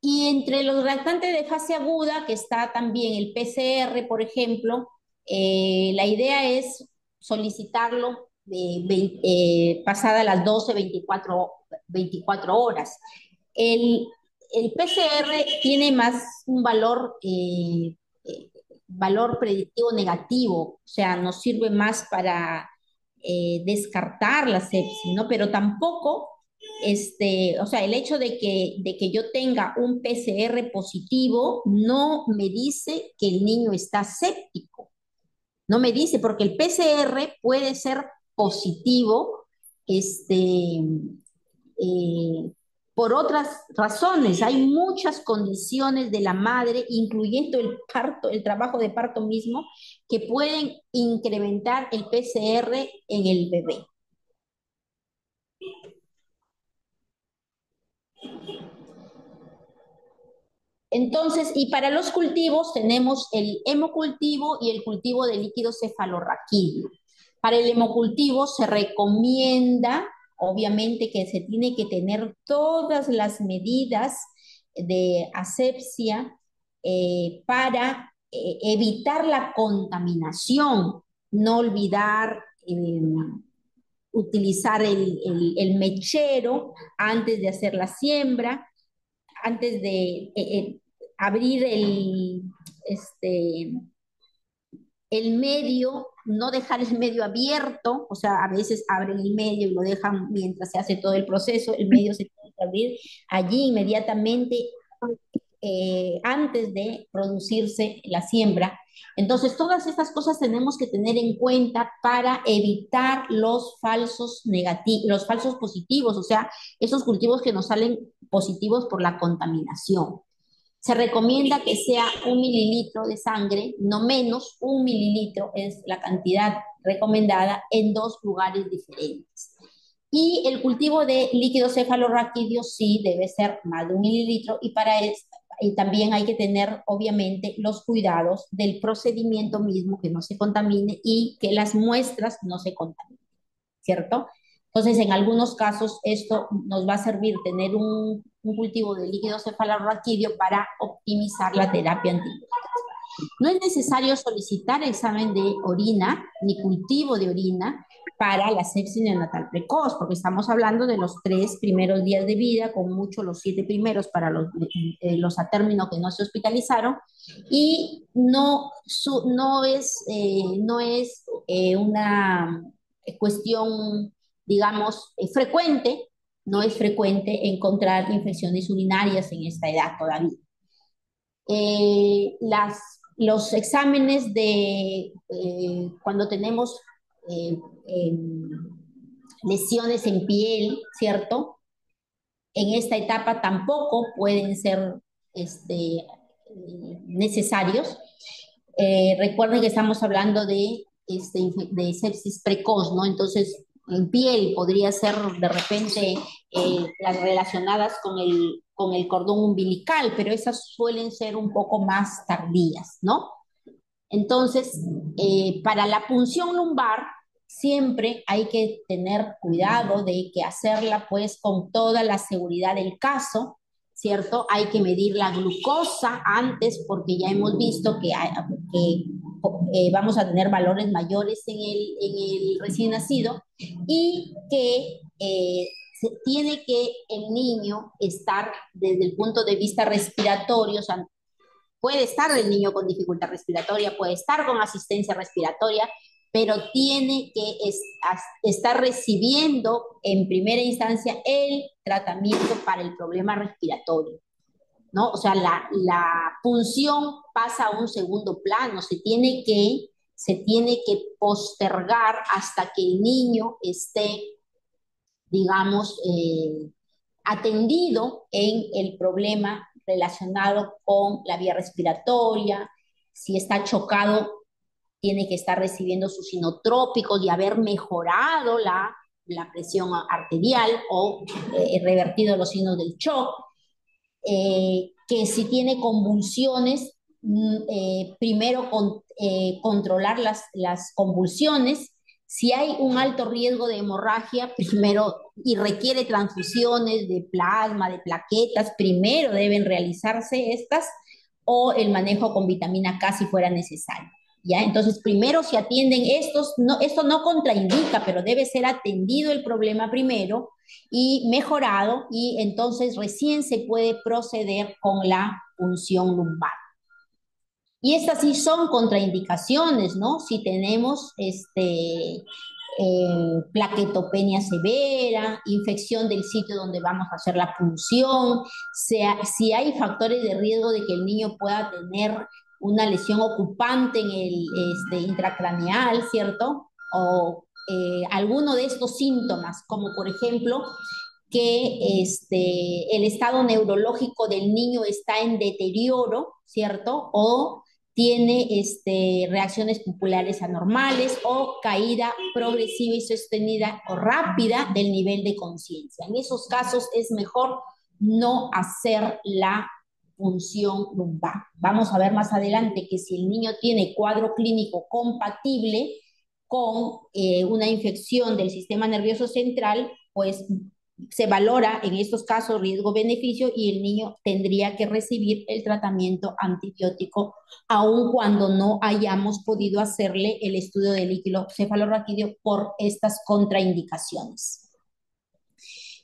Y entre los lactantes de fase aguda, que está también el PCR, por ejemplo, la idea es solicitarlo pasada las 12, 24 horas. El, el PCR tiene más un valor predictivo negativo, o sea, nos sirve más para descartar la sepsis, ¿no? Pero tampoco o sea, el hecho de que yo tenga un PCR positivo no me dice que el niño está séptico. No me dice, porque el PCR puede ser positivo, eh, por otras razones. Hay muchas condiciones de la madre, incluyendo el parto, el trabajo de parto mismo, que pueden incrementar el PCR en el bebé. Entonces, y para los cultivos tenemos el hemocultivo y el cultivo de líquido cefalorraquídeo. Para el hemocultivo se recomienda, obviamente, que se tiene que tener todas las medidas de asepsia para evitar la contaminación, no olvidar utilizar el mechero antes de hacer la siembra, antes de abrir el medio, no dejar el medio abierto, o sea, a veces abren el medio y lo dejan mientras se hace todo el proceso, el medio se tiene que abrir allí inmediatamente antes de producirse la siembra. Entonces, todas estas cosas tenemos que tener en cuenta para evitar los falsos negativos, los falsos positivos, o sea, esos cultivos que nos salen positivos por la contaminación. Se recomienda que sea 1 mililitro de sangre, no menos, 1 mililitro es la cantidad recomendada en 2 lugares diferentes. Y el cultivo de líquido cefalorraquídeo sí debe ser más de 1 mililitro y para esto y también hay que tener, obviamente, los cuidados del procedimiento mismo, que no se contamine y que las muestras no se contaminen, ¿cierto? Entonces, en algunos casos, esto nos va a servir tener un cultivo de líquido cefalorraquídeo para optimizar la terapia antibiótica. No es necesario solicitar examen de orina ni cultivo de orina para la sepsis neonatal precoz, porque estamos hablando de los 3 primeros días de vida, con mucho los 7 primeros para los a término que no se hospitalizaron, y no es una cuestión, digamos, frecuente, no es frecuente encontrar infecciones urinarias en esta edad todavía. Los exámenes de cuando tenemos eh, eh, lesiones en piel, ¿cierto? en esta etapa tampoco pueden ser necesarios. Recuerden que estamos hablando de sepsis precoz, ¿no? Entonces, en piel podría ser de repente las relacionadas con el cordón umbilical, pero esas suelen ser un poco más tardías, ¿no? Entonces, para la punción lumbar, siempre hay que tener cuidado de que hacerla pues con toda la seguridad del caso, ¿cierto? Hay que medir la glucosa antes porque ya hemos visto que vamos a tener valores mayores en el recién nacido y que tiene que el niño estar desde el punto de vista respiratorio, o sea, puede estar el niño con dificultad respiratoria, puede estar con asistencia respiratoria, pero tiene que estar recibiendo en primera instancia el tratamiento para el problema respiratorio, ¿no? O sea, la punción pasa a un segundo plano, se tiene que postergar hasta que el niño esté, digamos, atendido en el problema relacionado con la vía respiratoria. Si está chocado, tiene que estar recibiendo sus inotrópicos y haber mejorado la presión arterial o revertido los signos del shock. Que si tiene convulsiones, primero controlar las convulsiones. Si hay un alto riesgo de hemorragia, primero, y requiere transfusiones de plasma, de plaquetas, primero deben realizarse estas o el manejo con vitamina K si fuera necesario. ¿Ya? Entonces, primero se atienden estos, no, esto no contraindica, pero debe ser atendido el problema primero y mejorado y entonces recién se puede proceder con la punción lumbar. Y estas sí son contraindicaciones, ¿no? Si tenemos plaquetopenia severa, infección del sitio donde vamos a hacer la punción, si hay factores de riesgo de que el niño pueda tener una lesión ocupante en el intracraneal, ¿cierto? O alguno de estos síntomas, como por ejemplo que el estado neurológico del niño está en deterioro, ¿cierto? O tiene reacciones pupulares anormales o caída progresiva y sostenida o rápida del nivel de conciencia. En esos casos es mejor no hacer la punción lumbar. Vamos a ver más adelante que si el niño tiene cuadro clínico compatible con una infección del sistema nervioso central, pues se valora en estos casos riesgo-beneficio y el niño tendría que recibir el tratamiento antibiótico aun cuando no hayamos podido hacerle el estudio del líquido cefalorraquídeo por estas contraindicaciones.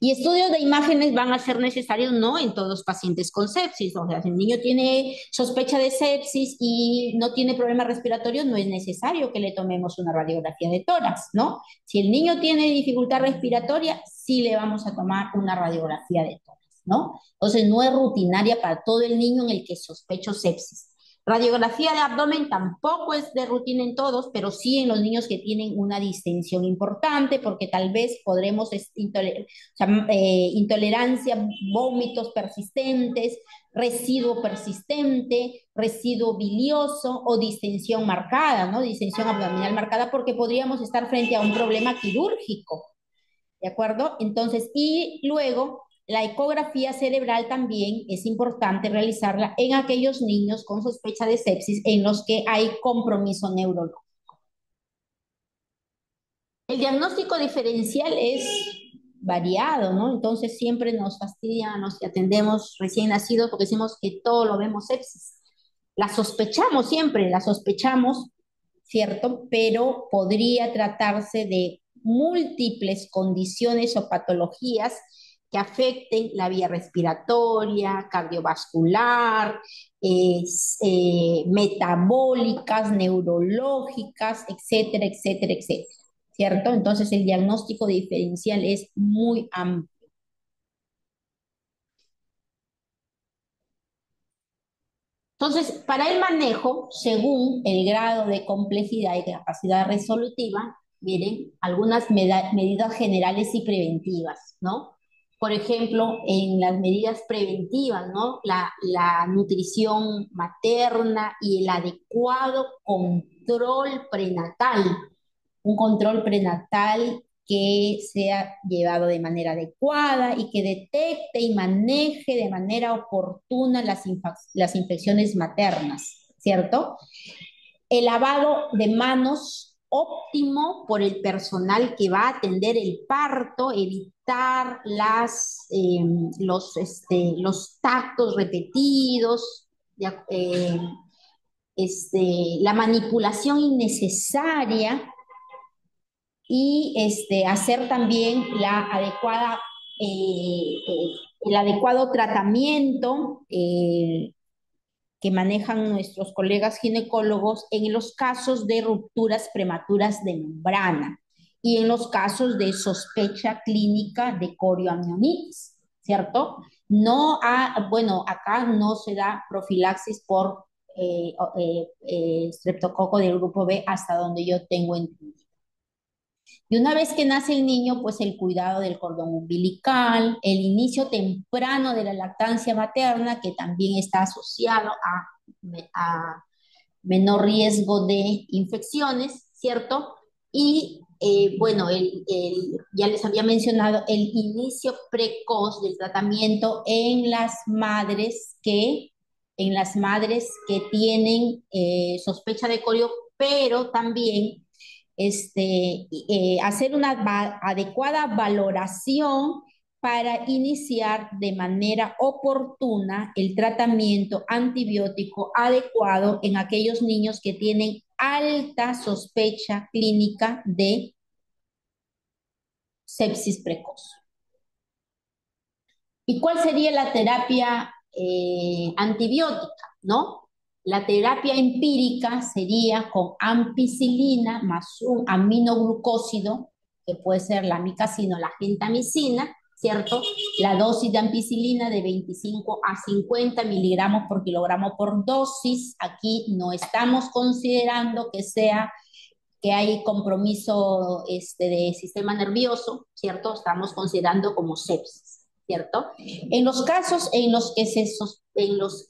Y estudios de imágenes van a ser necesarios no en todos los pacientes con sepsis. O sea, si el niño tiene sospecha de sepsis y no tiene problema respiratorio, no es necesario que le tomemos una radiografía de tórax, ¿no? Si el niño tiene dificultad respiratoria, sí le vamos a tomar una radiografía de tórax, ¿no? Entonces, no es rutinaria para todo el niño en el que sospecho sepsis. Radiografía de abdomen tampoco es de rutina en todos, pero sí en los niños que tienen una distensión importante, porque tal vez podremos intolerancia, vómitos persistentes, residuo persistente, residuo bilioso o distensión marcada, ¿no? Distensión abdominal marcada, porque podríamos estar frente a un problema quirúrgico, ¿de acuerdo? Entonces, y luego la ecografía cerebral también es importante realizarla en aquellos niños con sospecha de sepsis en los que hay compromiso neurológico. El diagnóstico diferencial es variado, ¿no? Entonces siempre nos fastidia, nos atendemos recién nacidos porque decimos que todo lo vemos sepsis. La sospechamos siempre, la sospechamos, ¿cierto? Pero podría tratarse de múltiples condiciones o patologías que afecten la vía respiratoria, cardiovascular, metabólicas, neurológicas, etcétera, etcétera, etcétera. ¿Cierto? Entonces el diagnóstico diferencial es muy amplio. Entonces, para el manejo, según el grado de complejidad y capacidad resolutiva, miren, algunas medidas generales y preventivas, ¿no? por ejemplo, en las medidas preventivas, ¿no? La nutrición materna y el adecuado control prenatal, un control prenatal que sea llevado de manera adecuada y que detecte y maneje de manera oportuna las infecciones maternas, ¿cierto? El lavado de manos óptimo por el personal que va a atender el parto, evitar los tactos repetidos, la manipulación innecesaria y hacer también el adecuado tratamiento que manejan nuestros colegas ginecólogos en los casos de rupturas prematuras de membrana y en los casos de sospecha clínica de corioamnionitis, ¿cierto? Bueno, acá no se da profilaxis por streptococo del grupo B hasta donde yo tengo entendido. Y una vez que nace el niño, pues el cuidado del cordón umbilical, el inicio temprano de la lactancia materna, que también está asociado a menor riesgo de infecciones, ¿cierto? Y bueno, ya les había mencionado el inicio precoz del tratamiento en las madres que tienen sospecha de corio, pero también hacer una adecuada valoración para iniciar de manera oportuna el tratamiento antibiótico adecuado en aquellos niños que tienen alta sospecha clínica de sepsis precoz. ¿Y cuál sería la terapia antibiótica? ¿No? La terapia empírica sería con ampicilina más un aminoglucósido, que puede ser la amicacina o la gentamicina, ¿cierto? La dosis de ampicilina de 25 a 50 miligramos por kilogramo por dosis. Aquí no estamos considerando que hay compromiso de sistema nervioso, ¿cierto? Estamos considerando como sepsis, ¿cierto? En los casos en los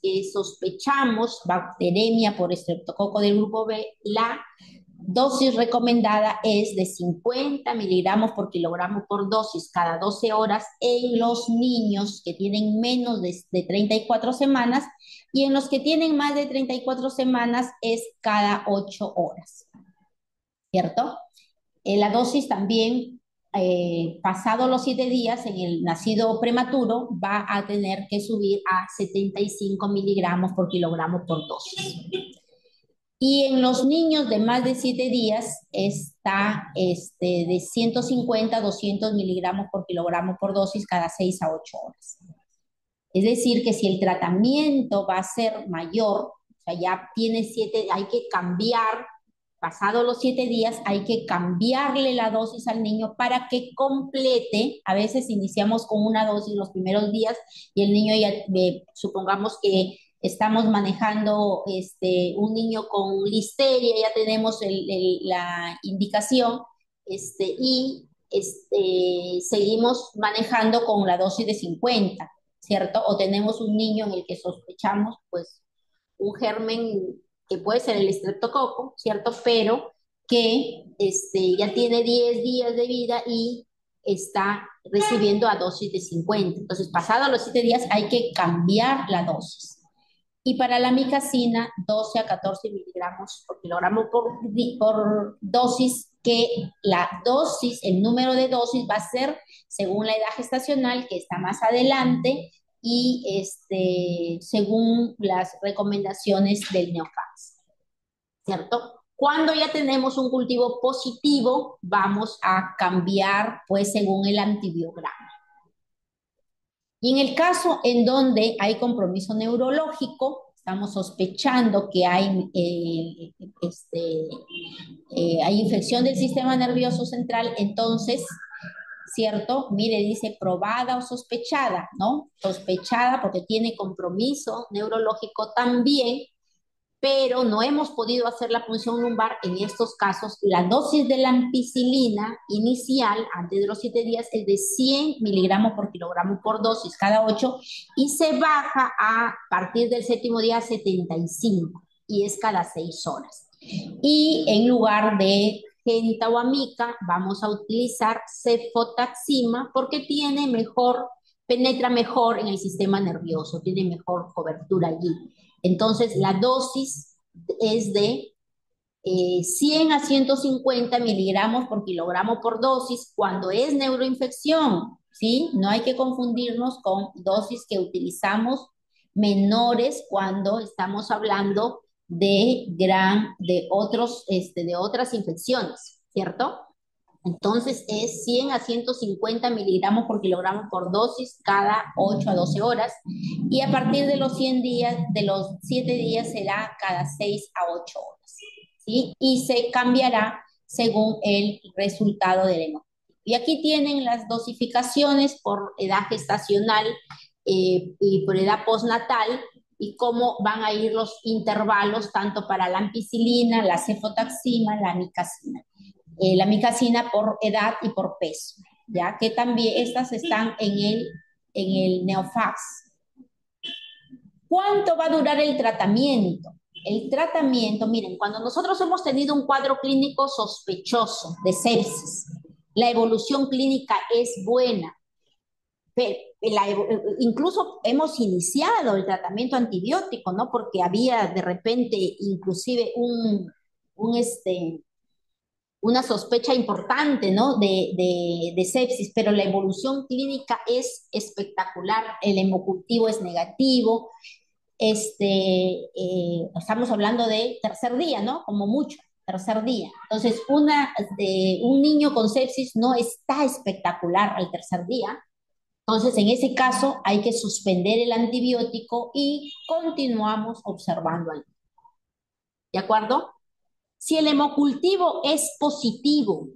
que sospechamos bacteremia por estreptococo del grupo B, la dosis recomendada es de 50 miligramos por kilogramo por dosis cada 12 horas en los niños que tienen menos de 34 semanas y en los que tienen más de 34 semanas es cada 8 horas. ¿Cierto? La dosis también, pasado los 7 días en el nacido prematuro, va a tener que subir a 75 miligramos por kilogramo por dosis. Y en los niños de más de 7 días está de 150 a 200 miligramos por kilogramo por dosis cada 6 a 8 horas. Es decir, que si el tratamiento va a ser mayor, o sea, ya tiene 7, hay que cambiar. Pasados los 7 días hay que cambiarle la dosis al niño para que complete. A veces iniciamos con una dosis los primeros días y el niño ya, supongamos que estamos manejando un niño con listeria, ya tenemos la indicación y seguimos manejando con la dosis de 50, ¿cierto? O tenemos un niño en el que sospechamos, pues, un germen que puede ser el estreptococo, ¿cierto? Pero que ya tiene 10 días de vida y está recibiendo a dosis de 50. Entonces, pasados los 7 días hay que cambiar la dosis. Y para la micacina, 12 a 14 miligramos por kilogramo por dosis, que la dosis, el número de dosis va a ser según la edad gestacional, que está más adelante, y según las recomendaciones del NeoFAX, ¿cierto? Cuando ya tenemos un cultivo positivo, vamos a cambiar, pues, según el antibiograma. Y en el caso en donde hay compromiso neurológico, estamos sospechando que hay infección del sistema nervioso central, entonces, ¿cierto? Mire, dice probada o sospechada, ¿no? Sospechada porque tiene compromiso neurológico también. pero no hemos podido hacer la punción lumbar. En estos casos, la dosis de la ampicilina inicial, antes de los 7 días, es de 100 miligramos por kilogramo por dosis cada 8 y se baja a partir del séptimo día a 75 y es cada 6 horas. Y en lugar de genta o amica, vamos a utilizar cefotaxima porque tiene mejor, penetra mejor en el sistema nervioso, tiene mejor cobertura allí. Entonces, la dosis es de 100 a 150 miligramos por kilogramo por dosis cuando es neuroinfección, ¿sí? No hay que confundirnos con dosis que utilizamos menores cuando estamos hablando de otras infecciones, ¿cierto? Entonces es 100 a 150 miligramos por kilogramo por dosis cada 8 a 12 horas y a partir de los 100 días, de los 7 días será cada 6 a 8 horas, ¿sí? Y se cambiará según el resultado del hemograma. Y aquí tienen las dosificaciones por edad gestacional y por edad postnatal y cómo van a ir los intervalos tanto para la ampicilina, la cefotaxima, la amicacina. La micacina por edad y por peso, ya que también estas están en el Neofax. ¿Cuánto va a durar el tratamiento? El tratamiento, miren, cuando nosotros hemos tenido un cuadro clínico sospechoso de sepsis, la evolución clínica es buena. Pero incluso hemos iniciado el tratamiento antibiótico, ¿no? Porque había de repente inclusive una sospecha importante, ¿no? De sepsis, pero la evolución clínica es espectacular, el hemocultivo es negativo, estamos hablando de tercer día, ¿no? Como mucho, tercer día. Entonces, un niño con sepsis no está espectacular al tercer día. Entonces, en ese caso, hay que suspender el antibiótico y continuamos observando al niño. ¿De acuerdo? Si el hemocultivo es positivo,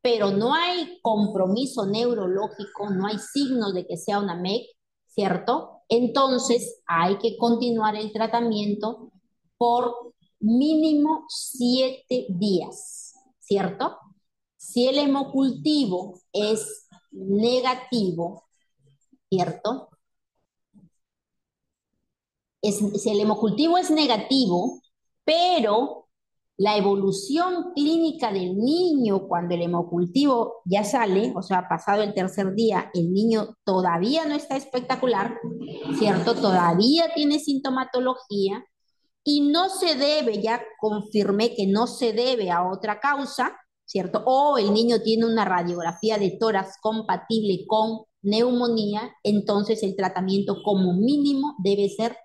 pero no hay compromiso neurológico, no hay signos de que sea una MEC, ¿cierto? Entonces hay que continuar el tratamiento por mínimo 7 días, ¿cierto? Si el hemocultivo es negativo, ¿cierto? Si el hemocultivo es negativo, pero la evolución clínica del niño cuando el hemocultivo ya sale, o sea, pasado el tercer día, el niño todavía no está espectacular, ¿cierto? Todavía tiene sintomatología y no se debe, ya confirmé que no se debe a otra causa, ¿cierto? O el niño tiene una radiografía de tórax compatible con neumonía, entonces el tratamiento como mínimo debe ser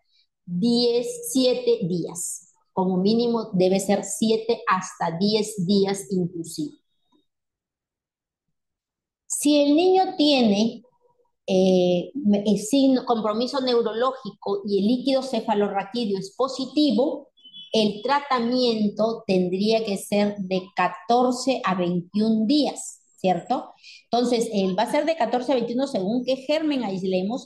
7 días. Como mínimo debe ser 7 hasta 10 días inclusive. Si el niño tiene compromiso neurológico y el líquido cefalorraquídeo es positivo, el tratamiento tendría que ser de 14 a 21 días, ¿cierto? Entonces, va a ser de 14 a 21 según qué germen aislemos.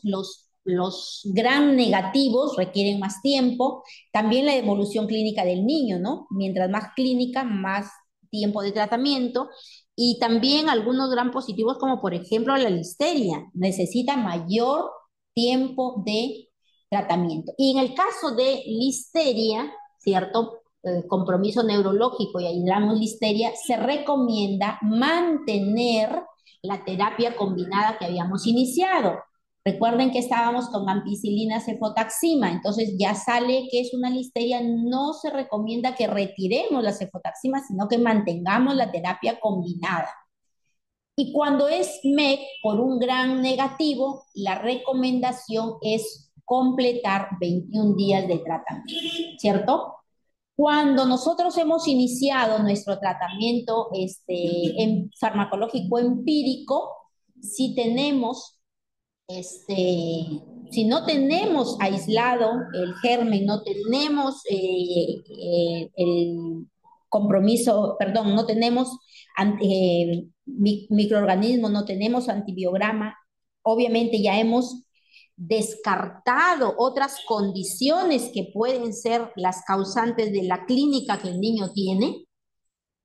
Los gram negativos requieren más tiempo. También la evolución clínica del niño, ¿no? Mientras más clínica, más tiempo de tratamiento. Y también algunos gran positivos, como por ejemplo la listeria, necesita mayor tiempo de tratamiento. Y en el caso de listeria, ¿cierto? Compromiso neurológico y aislamos listeria, se recomienda mantener la terapia combinada que habíamos iniciado. Recuerden que estábamos con ampicilina, cefotaxima, entonces ya sale que es una listeria, no se recomienda que retiremos la cefotaxima, sino que mantengamos la terapia combinada. Y cuando es MEC por un gran negativo, la recomendación es completar 21 días de tratamiento, ¿cierto? Cuando nosotros hemos iniciado nuestro tratamiento farmacológico empírico, si tenemos si no tenemos aislado el germen, no tenemos el compromiso, perdón, no tenemos microorganismos, no tenemos antibiograma, obviamente ya hemos descartado otras condiciones que pueden ser las causantes de la clínica que el niño tiene,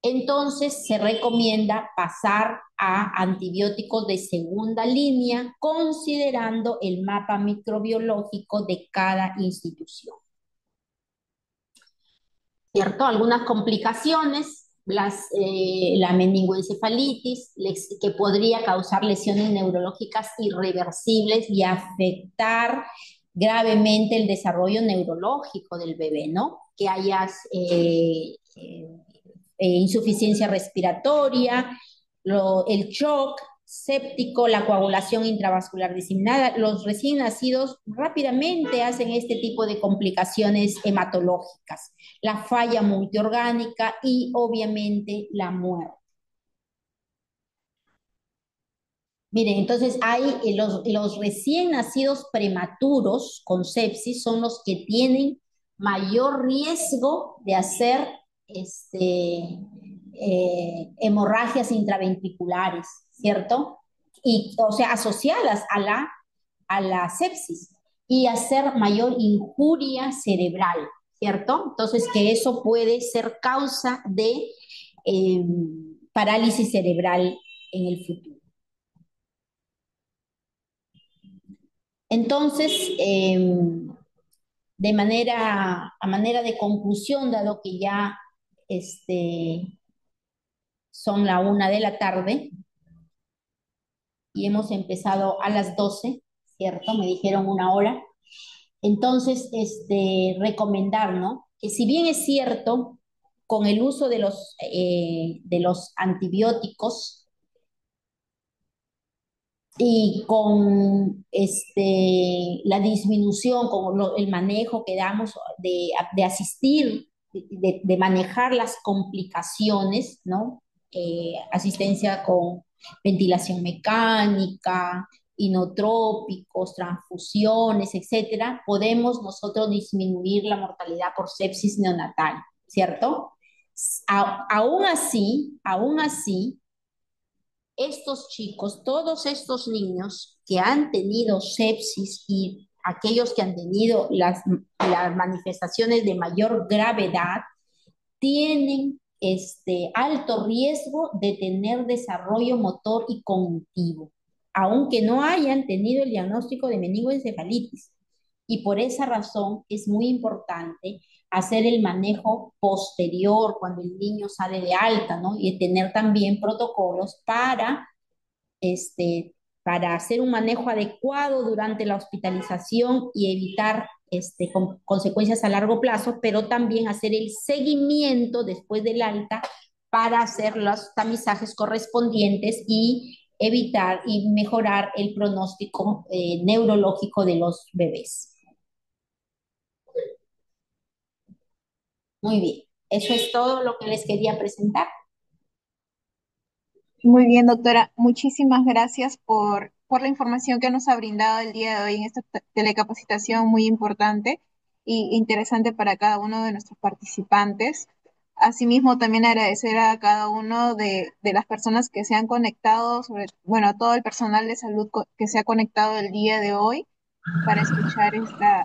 entonces se recomienda pasar a antibióticos de segunda línea, considerando el mapa microbiológico de cada institución. ¿Cierto? Algunas complicaciones, la meningoencefalitis, que podría causar lesiones neurológicas irreversibles y afectar gravemente el desarrollo neurológico del bebé, ¿no? Que haya insuficiencia respiratoria, el shock séptico, la coagulación intravascular diseminada. Los recién nacidos rápidamente hacen este tipo de complicaciones hematológicas, la falla multiorgánica y obviamente la muerte. Miren, entonces hay los recién nacidos prematuros con sepsis son los que tienen mayor riesgo de hacer hemorragias intraventriculares, ¿cierto? Y, o sea, asociadas a la sepsis y hacer mayor injuria cerebral, ¿cierto? Entonces, que eso puede ser causa de eh, parálisis cerebral en el futuro. Entonces, a manera de conclusión, dado que ya son la 1 de la tarde y hemos empezado a las 12, ¿cierto? Me dijeron 1 hora. Entonces, recomendar, ¿no? Que si bien es cierto, con el uso de los antibióticos, y con la disminución, con el manejo que damos de asistir, de manejar las complicaciones, ¿no? Asistencia con ventilación mecánica, inotrópicos, transfusiones, etcétera, podemos nosotros disminuir la mortalidad por sepsis neonatal, ¿cierto? Aún así, estos chicos, todos estos niños que han tenido sepsis y aquellos que han tenido las manifestaciones de mayor gravedad, tienen alto riesgo de tener desarrollo motor y cognitivo, aunque no hayan tenido el diagnóstico de meningoencefalitis. Y por esa razón es muy importante hacer el manejo posterior cuando el niño sale de alta, ¿no? Y tener también protocolos para hacer un manejo adecuado durante la hospitalización y evitar consecuencias a largo plazo, pero también hacer el seguimiento después del alta para hacer los tamizajes correspondientes y evitar y mejorar el pronóstico neurológico de los bebés. Muy bien, eso es todo lo que les quería presentar. Muy bien, doctora. Muchísimas gracias por la información que nos ha brindado el día de hoy en esta telecapacitación muy importante e interesante para cada uno de nuestros participantes. Asimismo, también agradecer a cada uno de las personas que se han conectado, bueno, a todo el personal de salud que se ha conectado el día de hoy para escuchar esta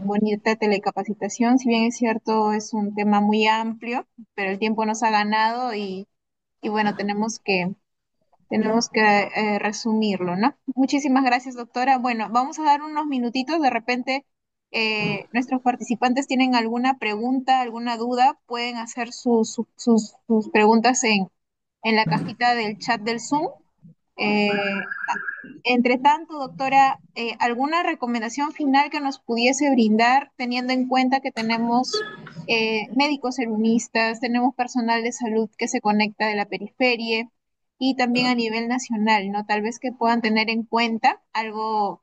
bonita telecapacitación. Si bien es cierto, es un tema muy amplio, pero el tiempo nos ha ganado y bueno, tenemos que resumirlo, ¿no? Muchísimas gracias, doctora. Bueno, vamos a dar unos minutitos. De repente, nuestros participantes tienen alguna pregunta, alguna duda, pueden hacer sus preguntas en la cajita del chat del Zoom. Entre tanto, doctora, ¿alguna recomendación final que nos pudiese brindar, teniendo en cuenta que tenemos médicos serumistas, tenemos personal de salud que se conecta de la periferia y también a nivel nacional, ¿no? Tal vez que puedan tener en cuenta algo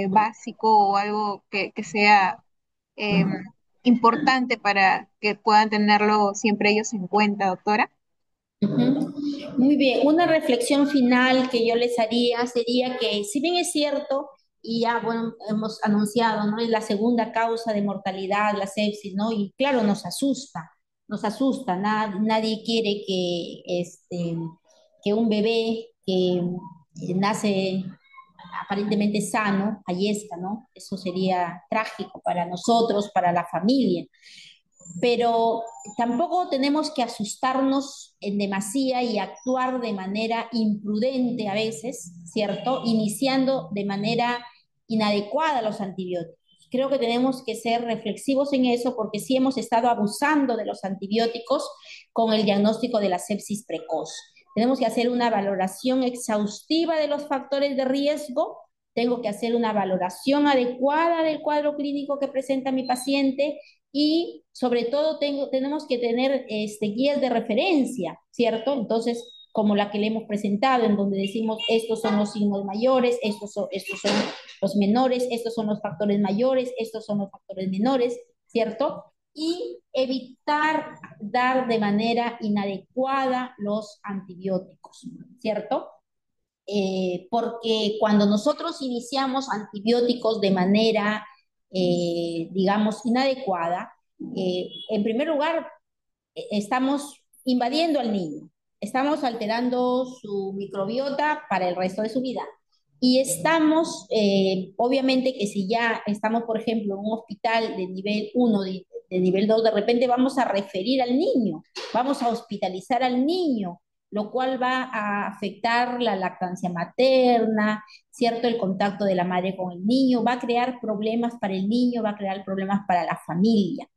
básico o algo que sea eh, importante para que puedan tenerlo siempre ellos en cuenta, doctora. Ujú. Muy bien, una reflexión final que yo les haría sería que si bien es cierto, y ya bueno, hemos anunciado, ¿no? Es la segunda causa de mortalidad, la sepsis, ¿no? Y claro, nos asusta, nadie quiere que un bebé que nace aparentemente sano fallezca, ¿no? Eso sería trágico para nosotros, para la familia. Pero tampoco tenemos que asustarnos en demasía y actuar de manera imprudente a veces, ¿cierto? Iniciando de manera inadecuada los antibióticos. Creo que tenemos que ser reflexivos en eso porque sí hemos estado abusando de los antibióticos con el diagnóstico de la sepsis precoz. Tenemos que hacer una valoración exhaustiva de los factores de riesgo. Tengo que hacer una valoración adecuada del cuadro clínico que presenta mi paciente y sobre todo tenemos que tener guías de referencia, ¿cierto? Entonces, como la que le hemos presentado, en donde decimos estos son los signos mayores, estos son los menores, estos son los factores mayores, estos son los factores menores, ¿cierto? Y evitar dar de manera inadecuada los antibióticos, ¿cierto? Porque cuando nosotros iniciamos antibióticos de manera, digamos, inadecuada, en primer lugar, estamos invadiendo al niño, estamos alterando su microbiota para el resto de su vida. Y estamos, obviamente que si ya estamos, por ejemplo, en un hospital de nivel 1, de nivel 2, de repente vamos a referir al niño, vamos a hospitalizar al niño, lo cual va a afectar la lactancia materna, ¿cierto? El contacto de la madre con el niño, va a crear problemas para el niño, va a crear problemas para la familia.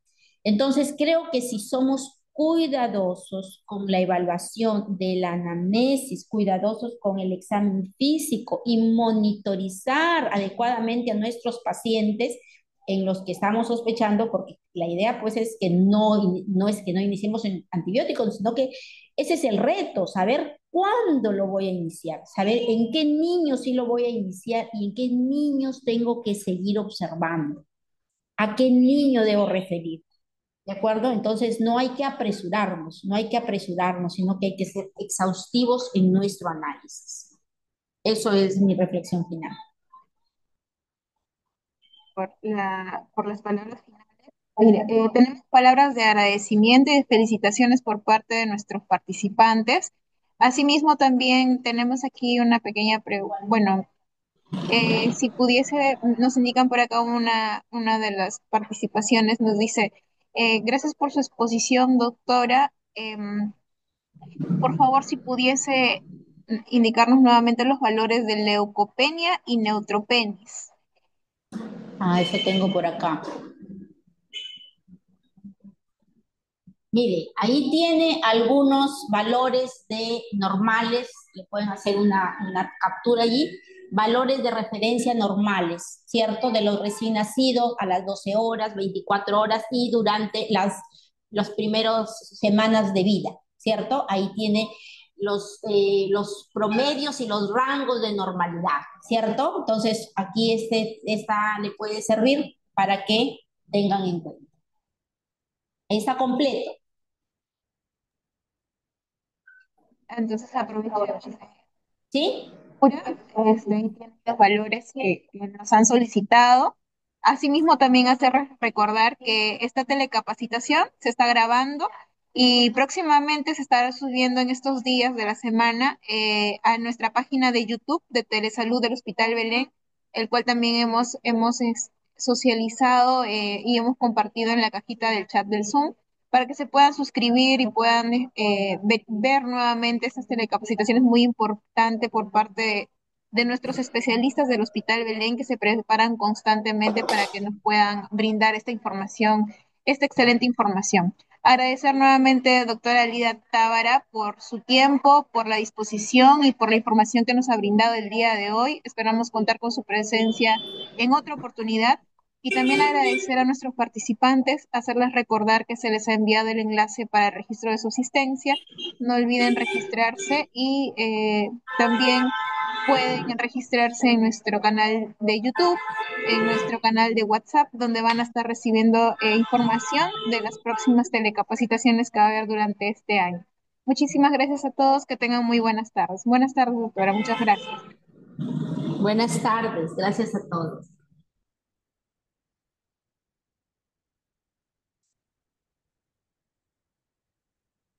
Entonces, creo que si somos cuidadosos con la evaluación de la anamnesis, cuidadosos con el examen físico y monitorizar adecuadamente a nuestros pacientes en los que estamos sospechando, porque la idea pues es que no es que no iniciemos en antibióticos, sino que ese es el reto, saber cuándo lo voy a iniciar, saber en qué niños sí lo voy a iniciar y en qué niños tengo que seguir observando, a qué niño debo referir. ¿De acuerdo? Entonces no hay que apresurarnos, no hay que apresurarnos, sino que hay que ser exhaustivos en nuestro análisis. Eso es mi reflexión final. Por las palabras finales. Mire, tenemos palabras de agradecimiento y de felicitaciones por parte de nuestros participantes. Asimismo, también tenemos aquí una pequeña pregunta. Bueno, si pudiese, nos indican por acá una de las participaciones, nos dice, gracias por su exposición, doctora. Por favor, si pudiese indicarnos nuevamente los valores de leucopenia y neutropenis. Ah, eso tengo por acá. Mire, ahí tiene algunos valores de normales, le pueden hacer una captura allí, valores de referencia normales, ¿cierto? De los recién nacidos a las 12 horas, 24 horas y durante las primeras semanas de vida, ¿cierto? Ahí tiene los promedios y los rangos de normalidad, ¿cierto? Entonces, aquí esta le puede servir para que tengan en cuenta. Ahí está completo. Entonces, aprovecho ¿Sí? y tiene los valores que nos han solicitado. Asimismo, también hacer recordar que esta telecapacitación se está grabando y próximamente se estará subiendo en estos días de la semana a nuestra página de YouTube de Telesalud del Hospital Belén, el cual también hemos socializado y hemos compartido en la cajita del chat del Zoom para que se puedan suscribir y puedan ver nuevamente estas telecapacitaciones muy importantes por parte de nuestros especialistas del Hospital Belén que se preparan constantemente para que nos puedan brindar esta información, esta excelente información. Agradecer nuevamente, doctora Lida Tábara, por su tiempo, por la disposición y por la información que nos ha brindado el día de hoy. Esperamos contar con su presencia en otra oportunidad. Y también agradecer a nuestros participantes, hacerles recordar que se les ha enviado el enlace para el registro de su asistencia. No olviden registrarse y también pueden registrarse en nuestro canal de YouTube, en nuestro canal de WhatsApp, donde van a estar recibiendo información de las próximas telecapacitaciones que va a haber durante este año. Muchísimas gracias a todos, que tengan muy buenas tardes. Buenas tardes, doctora, muchas gracias. Buenas tardes, gracias a todos.